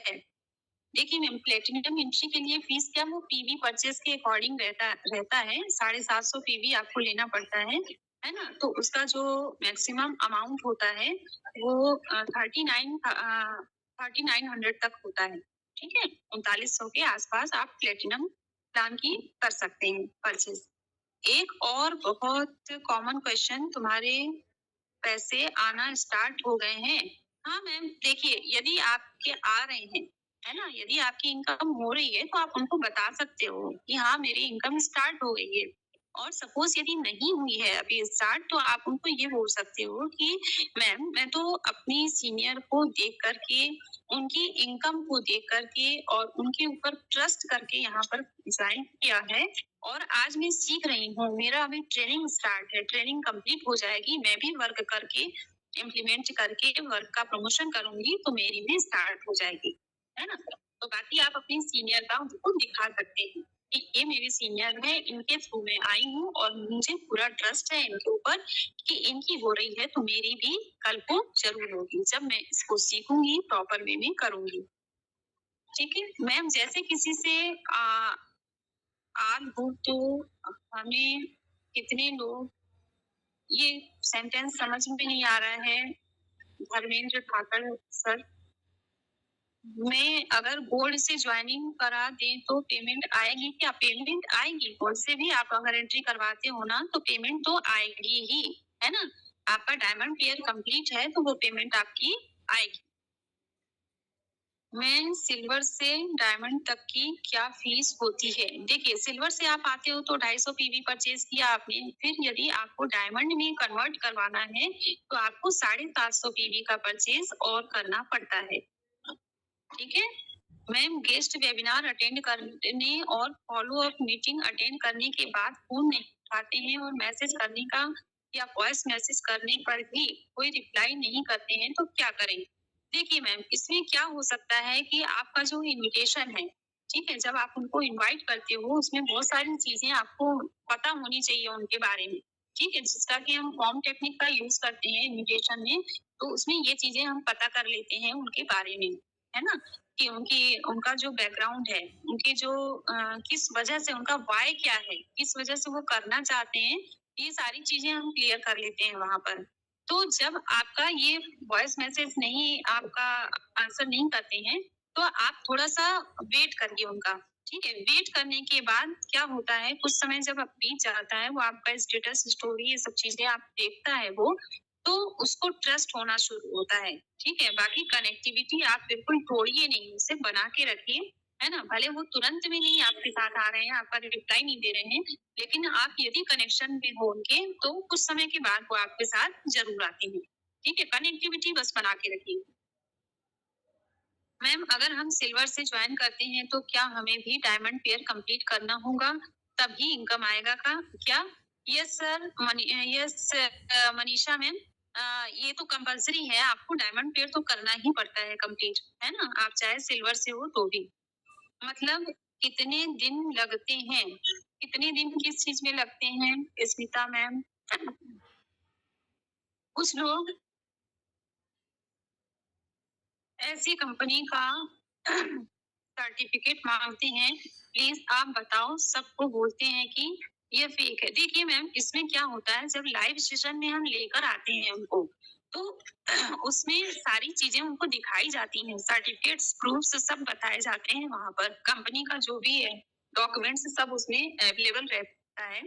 देखिए मैम प्लेटिनम एंट्री के लिए फीस क्या वो पीवी परचेज के अकॉर्डिंग रहता है 750 पीवी आपको लेना पड़ता है ना? तो उसका जो मैक्सिमम अमाउंट होता है वो 3900 तक होता है, ठीक है? 3900 के आसपास आप प्लेटिनम प्लान की कर सकते हैं परचेज। एक और बहुत कॉमन क्वेश्चन, तुम्हारे पैसे आना स्टार्ट हो गए हैं? हाँ मैम, देखिए यदि आपके आ रहे हैं, है ना? यदि आपकी इनकम हो रही है, तो आप उनको बता सकते हो कि हाँ, मेरी इनकम स्टार्ट हो गई है। और सपोज़ यदि नहीं हुई है अभी स्टार्ट, तो आप उनको ये बोल सकते हो कि मैम, मैं तो अपनी सीनियर को देख कर के, उनकी इनकम को देख कर के और उनके ऊपर ट्रस्ट करके यहाँ पर जॉइन किया है और आज मैं सीख रही हूँ। मेरा अभी ट्रेनिंग स्टार्ट है, ट्रेनिंग कंप्लीट हो जाएगी, मैं भी वर्क करके इम्प्लीमेंट करके वर्क का प्रमोशन करूँगी, तो मेरी भी स्टार्ट हो जाएगी, है ना? तो बाकी आप अपनी सीनियर का उनको दिखा सकते हैं कि ये मेरी सीनियर है, इनके थ्रू मैं आई हूँ और मुझे पूरा ट्रस्ट है इनके ऊपर कि इनकी हो रही है, तो मेरी भी कल को ज़रूर होगी, जब मैं इसको सीखूँगी, प्रॉपर वे में करूँगी। ठीक है? मैम जैसे किसी से आल हूँ तो हमें कितने लोग, ये सेंटेंस समझ में नहीं आ रहा है। धर्मेंद्र ठाकर सर, मैं अगर गोल्ड से ज्वाइनिंग करा दें तो पेमेंट आएगी क्या? पेमेंट आएगी, गोल्ड से भी आप अगर एंट्री करवाते हो ना तो पेमेंट तो आएगी ही, है ना? आपका डायमंड पेयर कंप्लीट है तो वो पेमेंट आपकी आएगी। मैम सिल्वर से डायमंड तक की क्या फीस होती है? देखिए सिल्वर से आप आते हो तो 250 पीवी परचेज किया आपने, फिर यदि आपको डायमंड में कन्वर्ट करवाना है तो आपको 750 पीवी का परचेज और करना पड़ता है। ठीक है? मैम गेस्ट वेबिनार अटेंड करने और फॉलो अप मीटिंग अटेंड करने के बाद फोन नहीं उठाते हैं और मैसेज करने का या वॉइस मैसेज करने पर भी कोई रिप्लाई नहीं करते हैं तो क्या करें? देखिए मैम इसमें क्या हो सकता है कि आपका जो इनविटेशन है, ठीक है, जब आप उनको इनवाइट करते हो उसमें बहुत सारी चीजें आपको पता होनी चाहिए उनके बारे में। ठीक है, जिसका कि हम फॉर्म टेक्निक का यूज करते हैं इनविटेशन में, तो उसमें ये चीजें हम पता कर लेते हैं उनके बारे में, है ना? कि उनका जो बैकग्राउंड है, उनकी जो किस वजह से उनका व्हाय क्या है, किस वजह से वो करना चाहते हैं, ये सारी चीज़ें हम क्लियर कर लेते हैं वहाँ पर। तो जब आपका ये वॉइस मैसेज नहीं आपका आंसर नहीं करते हैं, तो आप थोड़ा-सा वेट करिए उनका, ठीक है? वेट करने के बाद क्या होता है, कुछ समय जब बीत जाता है, वो आपका स्टेटस, स्टोरी ये सब चीज़ें आप देखता है वो, तो उसको ट्रस्ट होना शुरू होता है, ठीक है? बाकी कनेक्टिविटी आप बिल्कुल तोड़िए नहीं, उसे बना के रखिए, है ना? भले वो तुरंत में नहीं आपके साथ आ रहे हैं, आपका रिप्लाई नहीं दे रहे हैं, लेकिन आप यदि कनेक्शन में हो उनके, तो कुछ समय के बाद वो आपके साथ ज़रूर आते हैं, ठीक है? कनेक्टिविटी बस बना के रखिए। मैम अगर हम सिल्वर से जॉइन करते हैं तो क्या हमें भी डायमंड पेयर कंप्लीट करना होगा तभी इनकम आएगा का क्या? Yes sir, yes Manisha ma'am, ये तो कंपलसरी है, आपको डायमंड पेयर तो करना ही पड़ता है कंप्लीट, है ना? आप चाहे सिल्वर से हो तो भी। मतलब कितने दिन लगते हैं? कितने दिन किस चीज में लगते हैं स्मिता मैम? कुछ लोग ऐसी कंपनी का सर्टिफिकेट मांगते हैं, प्लीज आप बताओ, सबको बोलते हैं कि ये फेक है। देखिए मैम इसमें क्या होता है, जब लाइव सेशन में हम लेकर आते हैं उनको, तो उसमें सारी चीजें उनको दिखाई जाती हैं, सर्टिफिकेट्स प्रूफ्स सब बताए जाते हैं वहां पर, कंपनी का जो भी है डॉक्यूमेंट्स सब उसमें अवेलेबल रहता है।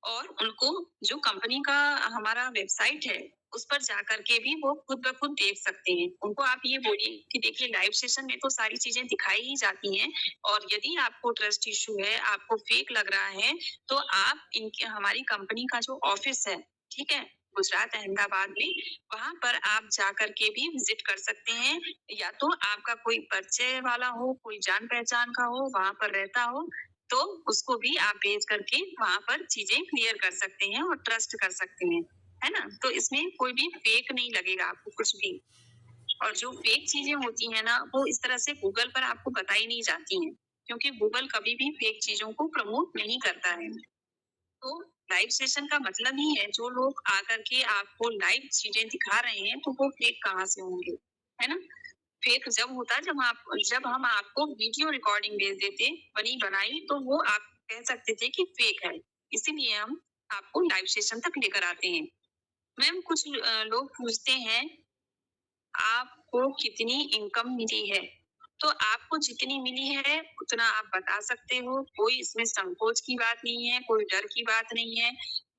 और उनको जो कंपनी का हमारा वेबसाइट है उस पर जाकर के भी वो खुद ब खुद देख सकते हैं। उनको आप ये बोलिए कि देखिए लाइव सेशन में तो सारी चीजें दिखाई ही जाती हैं, और यदि आपको ट्रस्ट इशू है, आपको फेक लग रहा है, तो आप इनके हमारी कंपनी का जो ऑफिस है, ठीक है, गुजरात अहमदाबाद में, वहां पर आप जाकर के भी विजिट कर सकते हैं। या तो आपका कोई परिचय वाला हो, कोई जान पहचान का हो, वहां पर रहता हो, तो उसको भी आप भेज करके वहां पर चीजें क्लियर कर सकते हैं और ट्रस्ट कर सकते हैं, है ना? तो इसमें कोई भी फेक नहीं लगेगा आपको कुछ भी। और जो फेक चीजें होती है ना, वो इस तरह से गूगल पर आपको बताई नहीं जाती हैं, क्योंकि गूगल कभी भी फेक चीजों को प्रमोट नहीं करता है। तो लाइव सेशन का मतलब ही है, जो लोग आकर के आपको लाइव चीजें दिखा रहे हैं तो वो फेक कहाँ से होंगे, है ना? फेक जब होता है जब हम आपको वीडियो रिकॉर्डिंग भेज देते बनी बनाई, तो वो आप कह सकते थे कि फेक है, इसीलिए हम आपको लाइव सेशन तक लेकर आते हैं। मैम कुछ लोग पूछते हैं आपको कितनी इनकम मिली है? तो आपको जितनी मिली है उतना आप बता सकते हो, कोई इसमें संकोच की बात नहीं है, कोई डर की बात नहीं है।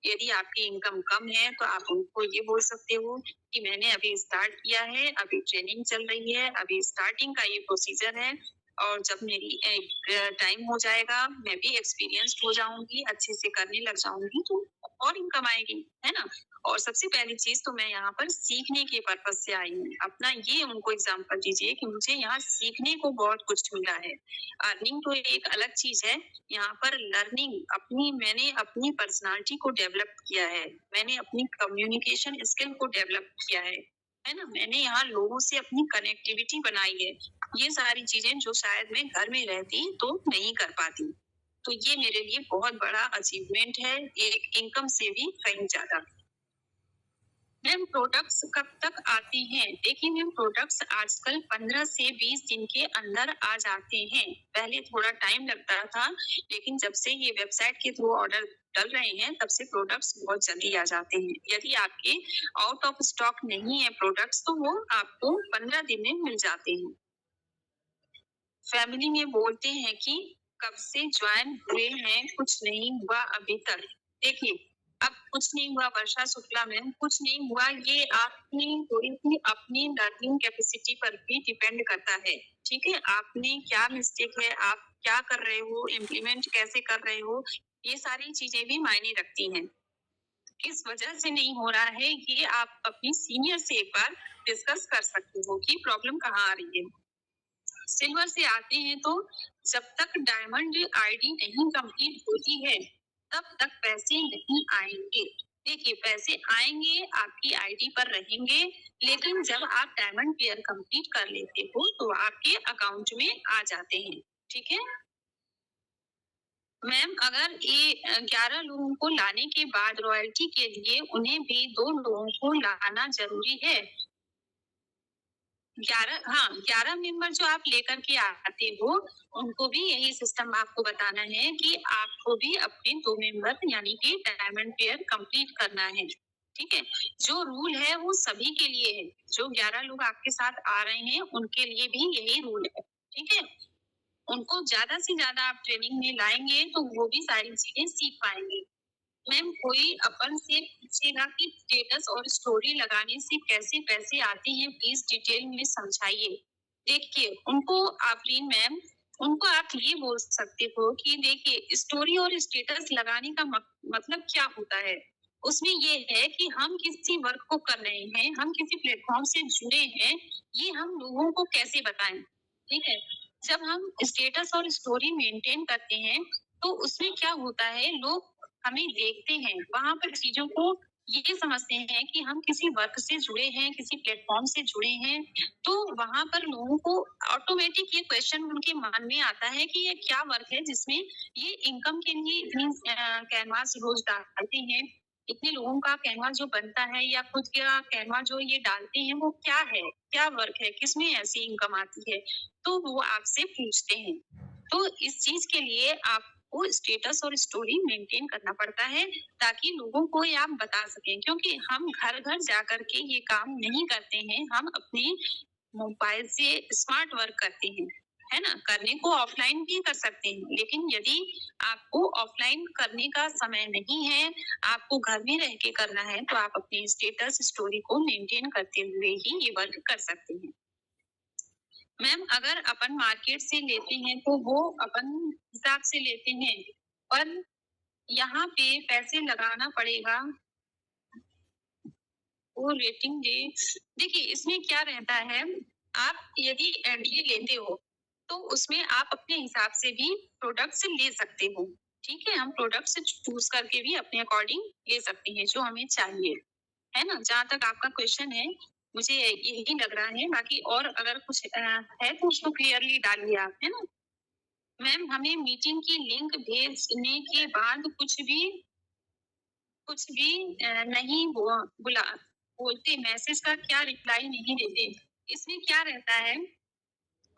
यदि आपकी इनकम कम है तो आप उनको ये बोल सकते हो कि मैंने अभी स्टार्ट किया है, अभी ट्रेनिंग चल रही है, अभी स्टार्टिंग का ये प्रोसीजर है, और जब मेरी टाइम हो जाएगा, मैं भी एक्सपीरियंस्ड हो जाऊँगी, अच्छे से करने लग जाऊँगी तो और इनकम आएगी, है ना? और सबसे पहली चीज़ तो मैं यहाँ पर सीखने के पर्पज़ से आई हूँ। अपना ये उनको एग्ज़ाम्पल दीजिए कि मुझे यहाँ सीखने को बहुत कुछ मिला है। अर्निंग तो एक अलग चीज़ है, यहाँ पर लर्निंग मैंने अपनी पर्सनैलिटी को डेवलप किया है। मैंने अपनी कम्युनिकेशन स्किल को डेवलप किया है ना? मैंने यहाँ लोगों से अपनी कनेक्टिविटी बनाई है। ये सारी चीज़ें जो शायद मैं घर में रहती तो नहीं कर पाती। तो ये मेरे लिए बहुत बड़ा अचीवमेंट है, एक इनकम से भी कहीं ज़्यादा। मैम प्रोडक्ट्स कब तक आते हैं? देखिए मैम प्रोडक्ट्स आजकल 15 से 20 दिन के अंदर आ जाते हैं। पहले थोड़ा टाइम लगता था, लेकिन जब से ये वेबसाइट के थ्रू ऑर्डर डल रहे हैं, तब से प्रोडक्ट्स बहुत जल्दी आ जाते हैं। यदि आपके आउट ऑफ स्टॉक नहीं है प्रोडक्ट्स, तो वो आपको 15 दिन में मिल जाते हैं। फैमिली में बोलते हैं कि कब से ज्वाइन हुए हैं, कुछ नहीं हुआ अभी तक। देखिए, अब कुछ नहीं हुआ वर्षा शुक्ला मैम, कुछ नहीं हुआ, ये आपने थोड़ी-सी अपनी लर्निंग कैपेसिटी पर भी डिपेंड करता है, ठीक है? आपने क्या मिस्टेक है, आप क्या कर रहे हो, इम्प्लीमेंट कैसे कर रहे हो, ये सारी चीज़ें भी मायने रखती हैं। किस वजह से नहीं हो रहा है, ये आप अपनी सीनियर से एक बार डिस्कस कर सकते हो कि प्रॉब्लम कहाँ आ रही है। सिल्वर से आते हैं तो जब तक डायमंड आईडी नहीं कंप्लीट होती है, तब तक पैसे नहीं आएंगे। देखिए, पैसे आएंगे, आपकी आईडी पर रहेंगे, लेकिन जब आप डायमंड पेयर कंप्लीट कर लेते हो, तो आपके अकाउंट में आ जाते हैं, ठीक है? मैम, अगर ये 11 लोगों को लाने के बाद रॉयल्टी के लिए उन्हें भी 2 लोगों को लाना ज़रूरी है। 11 मेंबर जो आप लेकर के आते हो, उनको भी यही सिस्टम आपको बताना है कि आपको भी अपने 2 मेंबर यानी कि डायमंड पेयर कंप्लीट करना है, ठीक है? जो रूल है वो सभी के लिए है, जो 11 लोग आपके साथ आ रहे हैं, उनके लिए भी यही रूल है, ठीक है? उनको ज़्यादा से ज़्यादा आप ट्रेनिंग में लाएँगे, तो वो भी सारी चीज़ें सीख पाएँगे। मैम, कोई अपन से पूछेगा कि स्टेटस और स्टोरी लगाने से कैसे पैसे आते हैं, प्लीज डिटेल में समझाइए। देखिए, उनको आफरीन मैम, उनको आप ये बोल सकते हो कि देखिए, स्टोरी और स्टेटस लगाने का मतलब क्या होता है। उसमें ये है कि हम किसी वर्क को कर रहे हैं, हम किसी प्लेटफॉर्म से जुड़े हैं, ये हम लोगों को कैसे बताएं, ठीक है? जब हम स्टेटस और स्टोरी मेंटेन करते हैं, तो उसमें क्या होता है, लोग हमें देखते हैं, वहां पर चीजों को ये समझते हैं कि हम किसी वर्क से जुड़े हैं, किसी प्लेटफॉर्म से जुड़े हैं, तो वहां पर लोगों को ऑटोमेटिक ये क्वेश्चन उनके मन में आता है कि ये क्या वर्क है जिसमें ये इनकम के लिए इतनी कैनवास रोज डालते हैं, इतने लोगों का कैनवास जो बनता है या खुद का कैनवास जो ये डालते हैं, वो क्या है, क्या वर्क है, किसमें ऐसी इनकम आती है, तो वो आपसे पूछते हैं। तो इस चीज के लिए आपको स्टेटस और स्टोरी मेंटेन करना पड़ता है, ताकि लोगों को ये आप बता सकें, क्योंकि हम घर घर जाकर के ये काम नहीं करते हैं, हम अपने मोबाइल से स्मार्ट वर्क करते हैं, है ना? करने को ऑफलाइन भी कर सकते हैं, लेकिन यदि आपको ऑफलाइन करने का समय नहीं है, आपको घर में रह के करना है, तो आप अपने स्टेटस स्टोरी को मेंटेन करते हुए ही ये वर्क कर सकते हैं। मैम, अगर अपन मार्केट से लेते हैं तो वो अपन हिसाब से लेते हैं, पर यहाँ पे पैसे लगाना पड़ेगा, वो रेटिंग दे। देखिए, इसमें क्या रहता है, आप यदि एंट्री लेते हो, तो उसमें आप अपने हिसाब से भी प्रोडक्ट्स ले सकते हो, ठीक है? हम प्रोडक्ट्स चूज करके भी अपने अकॉर्डिंग ले सकते हैं, जो हमें चाहिए, है ना? जहाँ तक आपका क्वेश्चन है, मुझे यही लग रहा है, बाकी और अगर कुछ है तो उसको क्लियरली डालिए आप, है ना? मैम, हमें मीटिंग की लिंक भेजने के बाद कुछ भी नहीं हुआ, बोलते मैसेज का क्या रिप्लाई नहीं देते। इसमें क्या रहता है,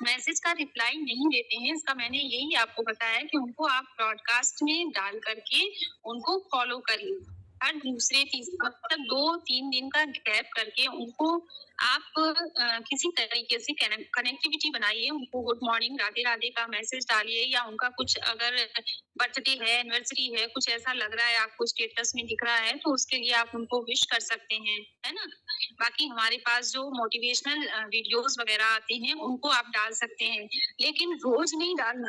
मैसेज का रिप्लाई नहीं देते हैं, इसका मैंने यही आपको बताया कि उनको आप ब्रॉडकास्ट में डाल करके उनको फॉलो करिए। हर दूसरे तीसरे मतलब 2-3 दिन का गैप करके उनको आप किसी तरीके से कनेक्टिविटी बनाइए, उनको गुड मॉर्निंग राधे राधे का मैसेज डालिए, या उनका कुछ अगर बर्थडे है, एनिवर्सरी है, कुछ ऐसा लग रहा है आपको स्टेटस में दिख रहा है, तो उसके लिए आप उनको विश कर सकते हैं, है ना? बाकी हमारे पास जो मोटिवेशनल वीडियोस वगैरह आते हैं, उनको आप डाल सकते हैं, लेकिन रोज नहीं डालना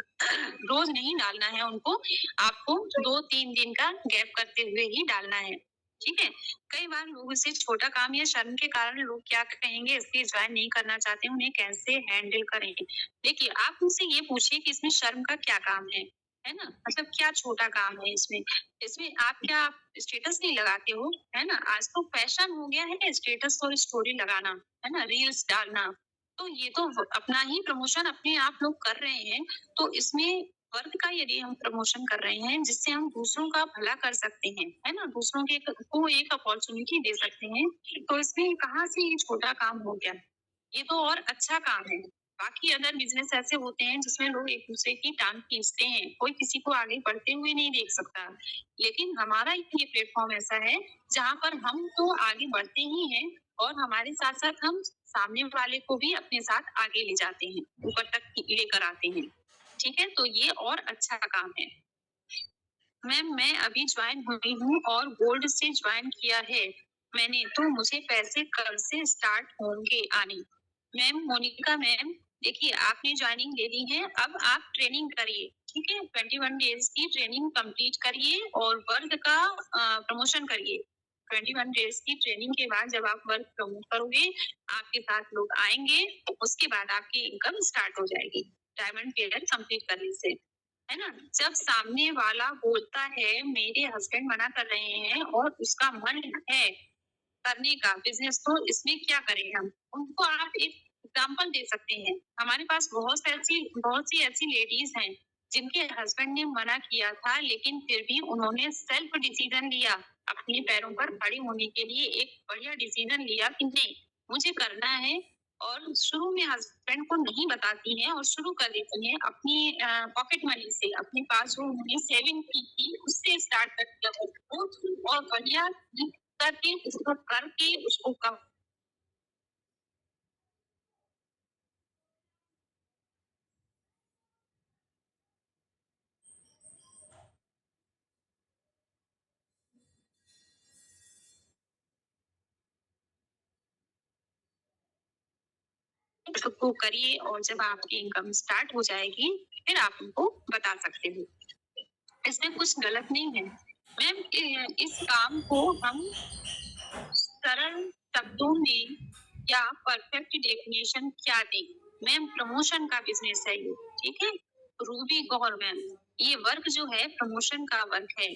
रोज नहीं डालना है उनको, आपको 2-3 दिन का गैप करते हुए ही डालना है, ठीक है? कई बार लोग इसे छोटा काम या शर्म के कारण लोग क्या कहेंगे इसलिए ज्वाइन नहीं करना चाहते, उन्हें कैसे हैंडल करें। देखिए, आप उनसे ये पूछिए कि इसमें शर्म का क्या काम है ना? मतलब क्या छोटा काम है इसमें? इसमें आप क्या स्टेटस नहीं लगाते हो, है ना? आज तो फैशन हो गया है स्टेटस और स्टोरी लगाना, है ना? रील्स डालना, तो ये तो अपना ही प्रमोशन अपने आप लोग कर रहे हैं, तो इसमें वर्क का यदि हम प्रमोशन कर रहे हैं, जिससे हम दूसरों का भला कर सकते हैं, है ना? दूसरों के को एक अपॉर्चुनिटी दे सकते हैं, तो इसमें कहाँ से ये छोटा काम हो गया? ये तो और अच्छा काम है। बाकी अदर बिजनेस ऐसे होते हैं जिसमें लोग एक दूसरे की टांग खींचते हैं, कोई किसी को आगे बढ़ते हुए नहीं देख सकता, लेकिन हमारा ये प्लेटफॉर्म ऐसा है जहाँ पर हम तो आगे बढ़ते ही हैं, और हमारे साथ साथ हम सामने वाले को भी अपने साथ आगे ले जाते हैं, ऊपर तक लेकर आते हैं। ठीक है, तो ये और अच्छा काम है। मैम मैं अभी ज्वाइन हुई हूँ और गोल्ड से ज्वाइन किया है मैंने, तो मुझे पैसे कब से स्टार्ट होंगे आने? मैम मोनिका मैम, देखिए आपने ज्वाइनिंग ले ली है, अब आप ट्रेनिंग करिए। ठीक है, 21 डेज की ट्रेनिंग कंप्लीट करिए और वर्क का प्रमोशन करिए। 21 डेज की ट्रेनिंग के बाद जब आप वर्क प्रमोट करोगे, आपके साथ लोग आएंगे, उसके बाद आपकी इनकम स्टार्ट हो जाएगी डायमंड पीरियड कंप्लीट करने से, है ना? जब सामने वाला बोलता है मेरे हस्बैंड मना कर रहे हैं और उसका मन है करने का बिजनेस, तो इसमें क्या करें हम? उनको आप एक एग्जाम्पल दे सकते हैं। हमारे पास बहुत सी ऐसी लेडीज हैं जिनके हस्बैंड ने मना किया था, लेकिन फिर भी उन्होंने सेल्फ डिसीजन लिया, अपने पैरों पर खड़े होने के लिए एक बढ़िया डिसीजन लिया कि नहीं मुझे करना है, और शुरू में हस्बैंड को नहीं बताती हैं और शुरू कर देती हैं अपनी पॉकेट मनी से, अपने पास जो उन्होंने सेविंग की थी उससे स्टार्ट करके और बढ़िया करके उसको करके उसको कम उसको करिए, और जब आपकी इनकम स्टार्ट हो जाएगी फिर आप उनको बता सकते हो। इसमें कुछ गलत नहीं है मैम। इस काम को हम सरल शब्दों में या परफेक्ट डेफिनेशन क्या दें? मैम प्रमोशन का बिजनेस है ये, ठीक है। रूबी गौर मैम, ये वर्क जो है प्रमोशन का वर्क है,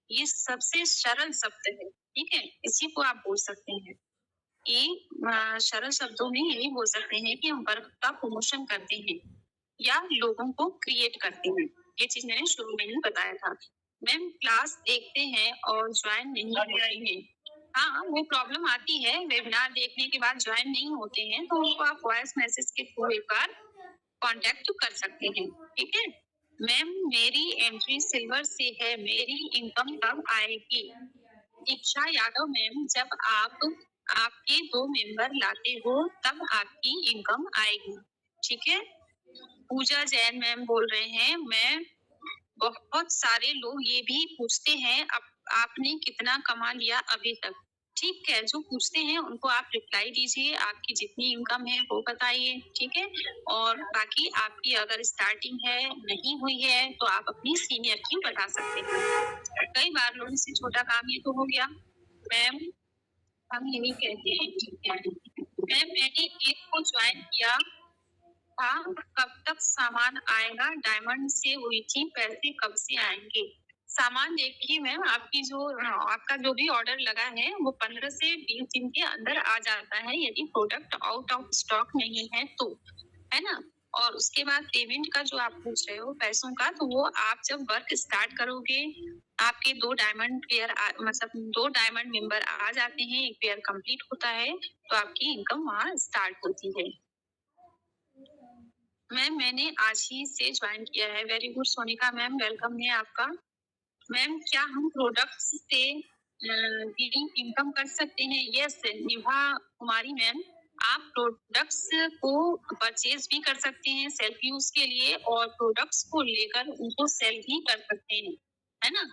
ये सबसे सरल शब्द है, ठीक है, इसी को आप बोल सकते हैं। ये सरल शब्दों में यही बोल सकते हैं कि हम वर्क का प्रमोशन करते हैं या लोगों को क्रिएट करते हैं। ये चीज मैंने शुरू में ही बताया था। मैम क्लास देखते हैं और ज्वाइन नहीं होते हैं। हाँ, वो प्रॉब्लम आती है, वेबिनार देखने के बाद ज्वाइन नहीं होते हैं, तो उनको आप वॉइस मैसेज के थ्रू एक बार कांटेक्ट कर सकते हैं, ठीक है। मैम मेरी एंट्री सिल्वर से है, मेरी इनकम कब आएगी? दीक्षा यादव मैम, जब आप आपके 2 मेंबर लाते हो तब आपकी इनकम आएगी, ठीक है। पूजा जैन मैम बोल रहे हैं, मैं बहुत सारे लोग ये भी पूछते हैं आपने कितना कमा लिया अभी तक? ठीक है, जो पूछते हैं उनको आप रिप्लाई दीजिए, आपकी जितनी इनकम है वो बताइए, ठीक है। और बाकी आपकी अगर स्टार्टिंग है नहीं हुई है तो आप अपनी सीनियर की बता सकते हैं। कई बार लोगों से छोटा काम ये तो हो गया मैम, हम यही कहते हैं, ठीक है। मैम मैंने एक को ज्वाइन किया था, कब तक सामान आएगा? डायमंड से हुई थी, पैसे कब से आएंगे? सामान देखिए मैम, आपकी जो आपका जो भी ऑर्डर लगा है वो 15 से 20 दिन के अंदर आ जाता है, यदि प्रोडक्ट आउट ऑफ स्टॉक नहीं है तो, है ना। और उसके बाद पेमेंट का जो आप पूछ रहे हो पैसों का, तो वो आप जब वर्क स्टार्ट करोगे, आपके 2 डायमंड पेयर मतलब 2 डायमंड मेंबर आ जाते हैं, एक पेयर कंप्लीट होता है, तो आपकी इनकम वहाँ स्टार्ट होती है। मैम मैंने आज ही से ज्वाइन किया है। Very good Sonika ma'am, welcome है आपका। मैम क्या हम प्रोडक्ट्स से भी इनकम कर सकते हैं? यस निभा कुमारी मैम, आप प्रोडक्ट्स को परचेज भी कर सकते हैं सेल्फ यूज के लिए, और प्रोडक्ट्स को लेकर उनको सेल भी कर सकते हैं, है ना।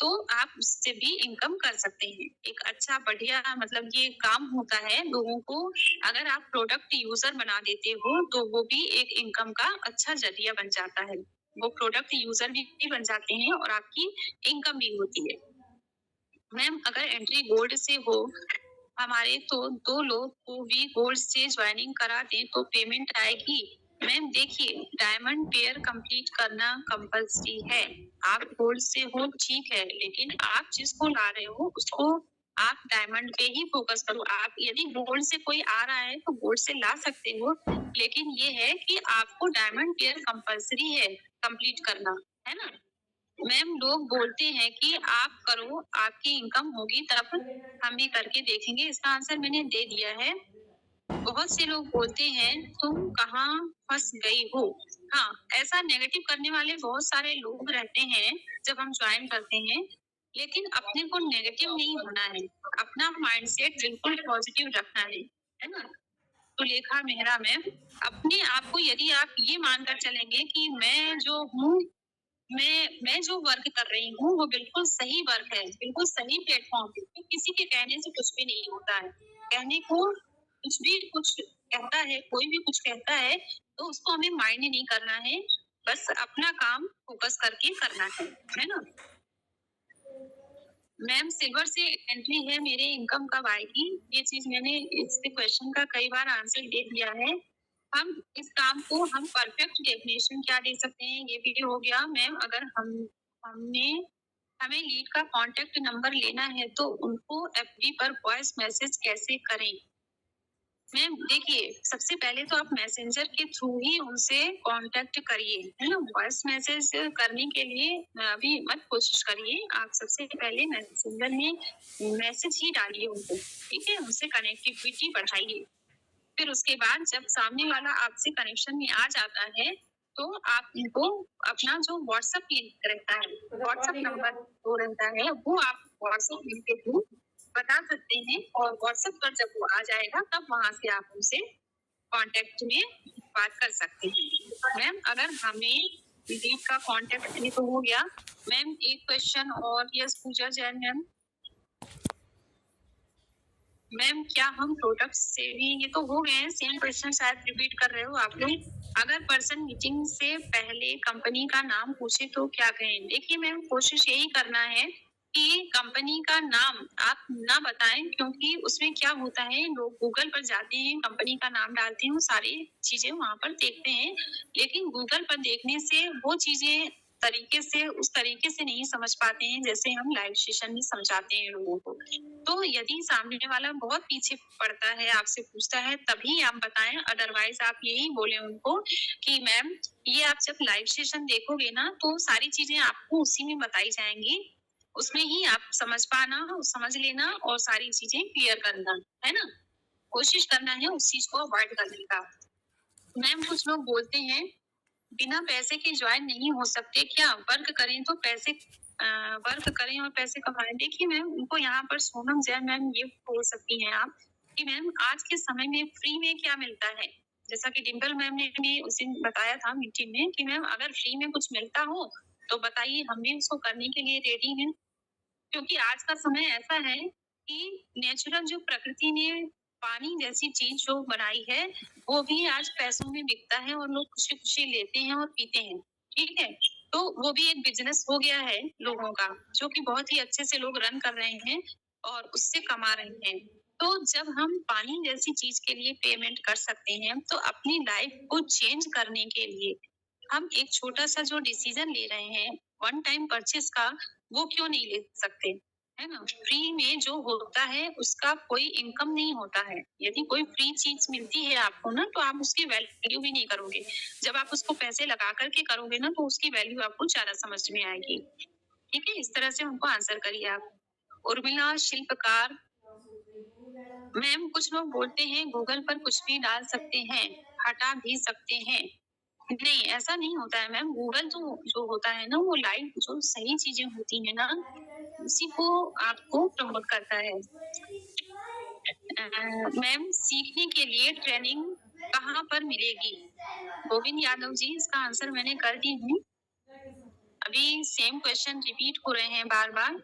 तो आप उससे भी इनकम कर सकते हैं। एक अच्छा बढ़िया मतलब ये काम होता है लोगों को, अगर आप प्रोडक्ट यूजर बना देते हो तो वो भी एक इनकम का अच्छा जरिया बन जाता है। वो प्रोडक्ट यूजर भी बन जाते हैं और आपकी इनकम भी होती है। मैम अगर एंट्री गोल्ड से हो हमारे, तो 2 लोग को भी गोल्ड से ज्वाइनिंग करा दें तो पेमेंट आएगी? मैम देखिए, डायमंड पेयर कंप्लीट करना कंपल्सरी है। आप गोल्ड से हो ठीक है, लेकिन आप जिसको ला रहे हो उसको आप डायमंड पे ही फोकस करो। आप यदि गोल्ड से कोई आ रहा है तो गोल्ड से ला सकते हो, लेकिन ये है कि आपको डायमंड पेयर कंपल्सरी है कंप्लीट करना, है ना। मैम लोग बोलते हैं कि आप करो आपकी इनकम होगी तब हम भी करके देखेंगे, इसका आंसर मैंने दे दिया है। बहुत से लोग बोलते हैं तुम कहाँ फंस गई हो। हाँ, ऐसा नेगेटिव करने वाले बहुत सारे लोग रहते हैं जब हम ज्वाइन करते हैं, लेकिन अपने को नेगेटिव नहीं होना है, अपना माइंडसेट बिल्कुल पॉजिटिव रखना है ना। सुलेखा मेहरा मैम, अपने आप को यदि आप ये मानकर चलेंगे कि मैं जो हूँ, मैं जो वर्क कर रही हूँ वो बिल्कुल सही वर्क है, बिल्कुल सही प्लेटफॉर्म पे, तो किसी के कहने से कुछ भी नहीं होता है। कहने को कुछ कहता है, कोई भी कुछ कहता है, तो उसको हमें माइंड नहीं करना है, बस अपना काम फोकस करके करना है ना? मैम सिल्वर से एंट्री है, मेरे इनकम कब आएगी? ये चीज मैंने इस क्वेश्चन का कई बार आंसर दे दिया है। हम इस काम को हम परफेक्ट डेफिनेशन क्या दे सकते हैं, ये भी हो गया मैम। अगर हमने हमें लीड का कांटेक्ट नंबर लेना है तो उनको एफबी पर वॉइस मैसेज कैसे करें? मैम देखिए, सबसे पहले तो आप मैसेंजर के थ्रू ही उनसे कांटेक्ट करिए, है ना? वॉइस मैसेज करने के लिए अभी मत कोशिश करिए। आप सबसे पहले मैसेंजर में मैसेज ही डालिए उनको, ठीक है? उनसे कनेक्टिविटी बढ़ाइए। फिर उसके बाद जब सामने वाला आपसे कनेक्शन में आ जाता है, तो आप उनको अपना जो व्हाट्सएप लिंक रहता है, व्हाट्सएप नंबर जो रहता है, वो आप व्हाट्सएप लिंक के थ्रू बता सकते हैं, और व्हाट्सएप पर जब वो आ जाएगा तब वहां से आप उनसे कांटेक्ट में बात कर सकते हैं। मैम अगर हमें लीड का कांटेक्ट नहीं तो हो गया। मैम एक क्वेश्चन और, यस पूजा जैन मैम। मैम क्या हम प्रोडक्ट से भी, ये तो हो गए हैं, सेम क्वेश्चन शायद रिपीट कर रहे हो आप लोग। अगर पर्सन मीटिंग से पहले कंपनी का नाम पूछे तो क्या कहें? देखिए मैम, कोशिश यही करना है कि कंपनी का नाम आप ना बताएं, क्योंकि उसमें क्या होता है, लोग गूगल पर जाते हैं, कंपनी का नाम डालते हैं, वो सारी चीजें वहां पर देखते हैं, लेकिन गूगल पर देखने से वो चीजें उस तरीके से नहीं समझ पाते हैं जैसे हम लाइव सेशन में समझाते हैं लोगों को। तो यदि सामने वाला बहुत पीछे पड़ता है, आपसे पूछता है, तभी आप बताएं। अदरवाइज आप यही बोले उनको कि मैम ये आप जब लाइव सेशन देखोगे ना तो सारी चीजें आपको उसी में बताई जाएंगी, उसमें ही आप समझ पाना, समझ लेना और सारी चीजें क्लियर करना, है ना? कोशिश करना है उस चीज को अवॉइड करने का। मैम कुछ लोग बोलते हैं बिना पैसे के ज्वाइन नहीं हो सकते क्या? वर्क करें तो पैसे वर्क करें और पैसे कमाएं। देखिए मैम, उनको यहाँ पर सोनम जैन मैम ये बोल सकती हैं आप कि मैम आज के समय में फ्री में क्या मिलता है? जैसा कि डिम्पल मैम ने भी उस दिन बताया था मीटिंग में कि मैम अगर फ्री में कुछ मिलता हो तो बताइए, हम भी उसको करने के लिए रेडी हैं। क्योंकि आज का समय ऐसा है कि नेचुरल जो प्रकृति ने पानी जैसी चीज जो बनाई है, वो भी आज पैसों में बिकता है और लोग खुशी खुशी लेते हैं और पीते हैं, ठीक है? तो वो भी एक बिजनेस हो गया है लोगों का, जो कि बहुत ही अच्छे से लोग रन कर रहे हैं और उससे कमा रहे हैं। तो जब हम पानी जैसी चीज के लिए पेमेंट कर सकते हैं, तो अपनी लाइफ को चेंज करने के लिए हम एक छोटा सा जो डिसीजन ले रहे हैं वन टाइम परचेस का, वो क्यों नहीं ले सकते? है ना? फ्री में जो होता है उसका कोई इनकम नहीं होता है। यदि कोई फ्री चीज मिलती है आपको ना, तो आप उसकी वैल्यू भी नहीं करोगे। जब आप उसको पैसे लगा करके करोगे ना, तो उसकी वैल्यू आपको ज्यादा समझ में आएगी। ठीक है, इस तरह से उनको आंसर करिए आप। उर्मिला शिल्पकार मैम, कुछ लोग बोलते हैं गूगल पर कुछ भी डाल सकते हैं, हटा भी सकते हैं। नहीं, ऐसा नहीं होता है मैम। गूगल तो जो होता है ना, वो लाइव जो सही चीजें होती है ना, उसी को आपको प्रमोट करता है। मैम सीखने के लिए ट्रेनिंग कहाँ पर मिलेगी? गोविंद यादव जी, इसका आंसर मैंने कर दी हूँ। अभी सेम क्वेश्चन रिपीट हो रहे हैं बार बार,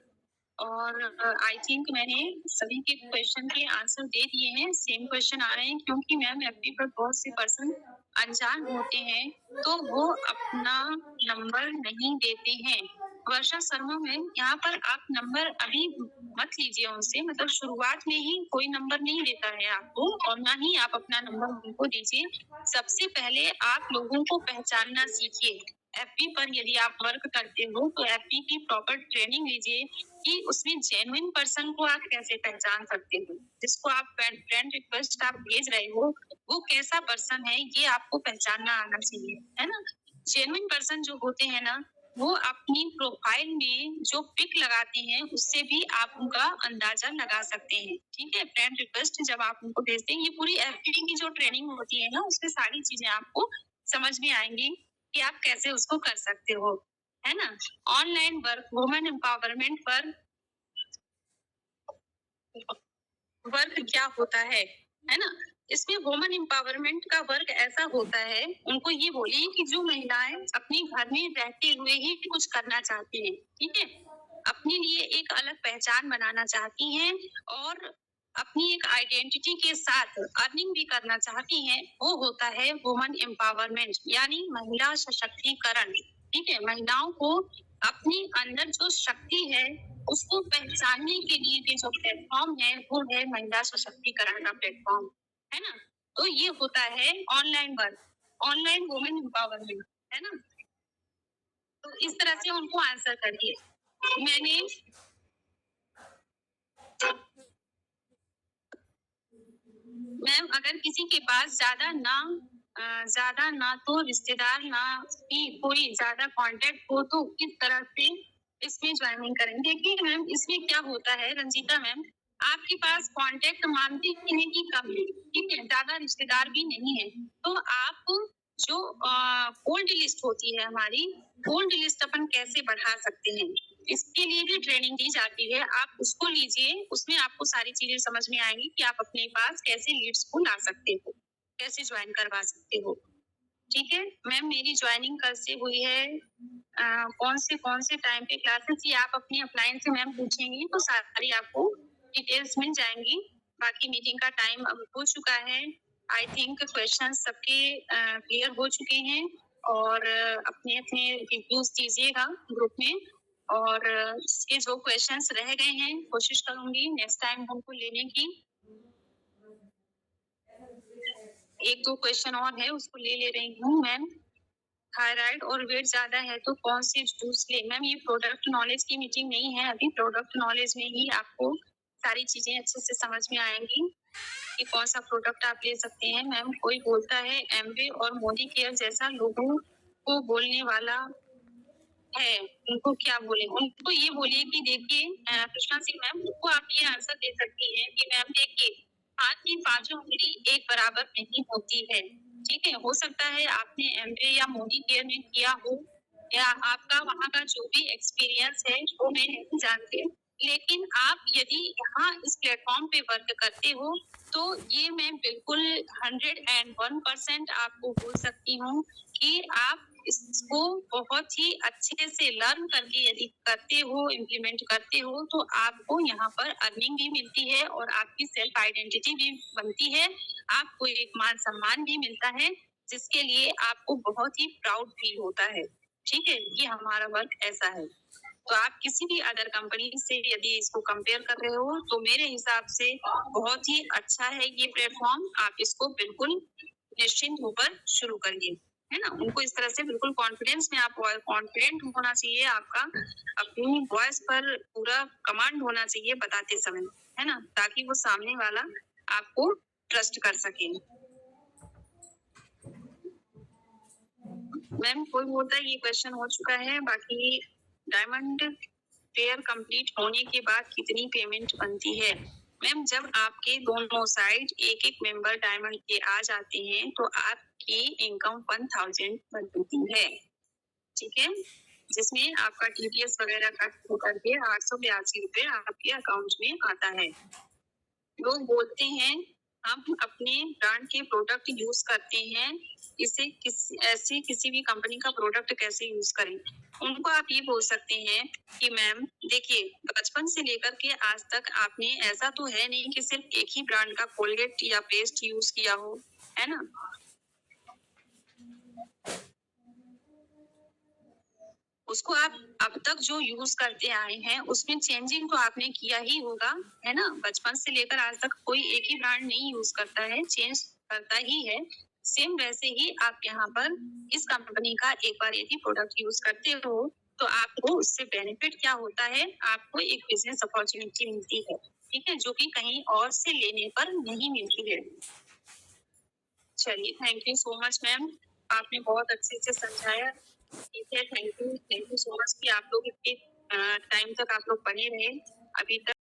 और आई थिंक मैंने सभी के क्वेश्चन के आंसर दे दिए हैं। सेम क्वेश्चन आ रहे हैं क्योंकि मैम एफबी पर बहुत से पर्सन अनजान होते हैं, तो वो अपना नंबर नहीं देते हैं। वर्षा शर्मा मैम, यहाँ पर आप नंबर अभी मत लीजिए उनसे, मतलब शुरुआत में ही कोई नंबर नहीं देता है आपको, और ना ही आप अपना नंबर उनको दीजिए। सबसे पहले आप लोगों को पहचानना सीखिए। एफबी पर यदि आप वर्क करते हो तो एफबी की प्रॉपर ट्रेनिंग लीजिए कि उसमें जेन्युइन पर्सन को आप कैसे पहचान सकते हो। जिसको आप फ्रेंड रिक्वेस्ट आप भेज रहे हो, वो कैसा पर्सन है, ये आपको पहचानना आना चाहिए, है ना? जेन्युइन पर्सन जो होते हैं ना, वो अपनी प्रोफाइल में जो पिक लगाते हैं उससे भी आप उनका अंदाजा लगा सकते हैं, ठीक है? फ्रेंड रिक्वेस्ट जब आप उनको भेजते हैं, ये पूरी एफबी की जो ट्रेनिंग होती है ना, उसमें सारी चीजें आपको समझ में आएंगी कि आप कैसे उसको कर सकते हो, है ना? ऑनलाइन वर्क वुमेन एम्पावरमेंट पर वर्क क्या होता है ना? इसमें वुमन एम्पावरमेंट का वर्क ऐसा होता है, उनको ये बोलिए कि जो महिलाएं अपने घर में रहते हुए ही कुछ करना चाहती हैं, ठीक है, अपने लिए एक अलग पहचान बनाना चाहती हैं और अपनी एक आइडेंटिटी के साथ अर्निंग भी करना चाहती हैं, वो होता है वुमन एम्पावरमेंट, यानी महिला सशक्तिकरण। ठीक है, महिलाओं को अपने अंदर जो शक्ति है उसको पहचानने के लिए भी जो प्लेटफॉर्म है वो है महिला सशक्तिकरण का प्लेटफॉर्म, है ना। तो ये होता है online work, online women empowerment, है ना। तो इस तरह से उनको आंसर करिए। मैंने मैम अगर किसी के पास ज्यादा ना तो रिश्तेदार ना ही कोई ज्यादा कांटेक्ट हो तो किस तरह से इसमें ज्वाइनिंग करेंगे। देखिए मैम इसमें क्या होता है रंजीता मैम, आपके पास कांटेक्ट मानते हैं कि कम है, ठीक है, ज्यादा रिश्तेदार भी नहीं है, तो आप जो ओल्ड लिस्ट होती है हमारी, ओल्ड लिस्ट अपन कैसे बढ़ा सकते हैं, इसके लिए भी ट्रेनिंग दी जाती है, आप उसको लीजिए, उसमें आपको सारी चीजें समझ में आएंगी कि आप अपने पास कैसे लीड्स को ला सकते हो, कैसे ज्वाइन करवा सकते हो। ठीक है मैम, मेरी ज्वाइनिंग कल से हुई है, कौन से टाइम पे क्लासेस, ये आप अपनी अपलाइन से मैम पूछेंगी तो सारी आपको डिटेल्स मिल जाएंगी। बाकी मीटिंग का टाइम अब हो चुका है, आई थिंक क्वेश्चन सबके क्लियर हो चुके हैं और अपने अपने रिव्यूज दीजिएगा ग्रुप में, और इसके जो क्वेश्चंस रह गए हैं कोशिश करूंगी नेक्स्ट टाइम उनको लेने की। एक दो क्वेश्चन और है उसको ले रही हूँ मैम। थायराइड और वेट ज्यादा है तो कौन सी जूस ले। मैम ये प्रोडक्ट नॉलेज की मीटिंग नहीं है, अभी प्रोडक्ट नॉलेज में ही आपको सारी चीजें अच्छे से समझ में आएंगी कि कौन सा प्रोडक्ट आप ले सकते हैं। मैम कोई बोलता है एमवे और मोदी केयर जैसा लोगों को बोलने वाला है, उनको क्या बोले, उनको ये बोलिए कि देखिए कृष्णा सिंह मैम, उनको आप ये आंसर दे सकती हैं कि मैम देखिए हाथ की पांचों उंगली एक बराबर नहीं होती है, ठीक है, हो सकता है आपने एमबीए या मोदी केयर में किया हो या आपका वहाँ का जो भी एक्सपीरियंस है वो मैं नहीं जानती, लेकिन आप यदि यहाँ इस प्लेटफॉर्म पे वर्क करते हो तो ये मैं बिल्कुल 101% आपको बोल सकती हूँ कि आप इसको बहुत ही अच्छे से लर्न करके यदि करते हो, इम्प्लीमेंट करते हो तो आपको यहाँ पर अर्निंग भी मिलती है और आपकी सेल्फ आइडेंटिटी भी बनती है, आपको एक मान सम्मान भी मिलता है जिसके लिए आपको बहुत ही प्राउड फील होता है। ठीक है, ये हमारा वर्क ऐसा है। तो आप किसी भी अदर कंपनी से यदि इसको कंपेयर कर रहे हो तो मेरे हिसाब से बहुत ही अच्छा है ये प्लेटफॉर्म, आप इसको बिल्कुल निश्चिंत होकर शुरू करिए, है ना। उनको इस तरह से बिल्कुल कॉन्फिडेंस में, आप कॉन्फिडेंट होना चाहिए, आपका अपनी वॉइस पर पूरा कमांड होना चाहिए बताते समय, है ना, ताकि वो सामने वाला आपको ट्रस्ट कर सके। मैम कोई बोलता है ये क्वेश्चन हो चुका है, बाकी डायमंड फेयर कंप्लीट होने के बाद कितनी पेमेंट बनती है। मैम जब आपके दोनों साइड एक एक मेंबर डायमंड के आ जाते हैं तो आपकी इनकम 1000 बनती है, ठीक है, जिसमें आपका टीडीएस वगैरह कट होकर के 882 रुपए आपके अकाउंट में आता है। लोग बोलते हैं हम अपने ब्रांड के प्रोडक्ट यूज करते हैं, इसे किसी भी कंपनी का प्रोडक्ट कैसे यूज करें। उनको आप ये बोल सकते हैं कि मैम देखिए बचपन से लेकर के आज तक आपने ऐसा तो है नहीं कि सिर्फ एक ही ब्रांड का कोलगेट या पेस्ट यूज किया हो, है ना। उसको आप अब तक जो यूज करते आए हैं उसमें चेंजिंग तो आपने किया ही होगा, है ना। बचपन से लेकर आज तक कोई एक ही ब्रांड नहीं यूज करता है, चेंज करता ही है। सेम वैसे ही आप यहाँ पर इस कंपनी का एक बार यदि प्रोडक्ट यूज करते हो तो आपको उससे बेनिफिट क्या होता है, आपको एक बिजनेस अपॉर्चुनिटी मिलती है, ठीक है, जो कि कहीं और से लेने पर नहीं मिलती है। चलिए thank you so much ma'am, आपने बहुत अच्छे से समझाया। ठीक है, थैंक यू सो मच कि आप लोग इतने टाइम तक आप लोग बने रहे अभी तक।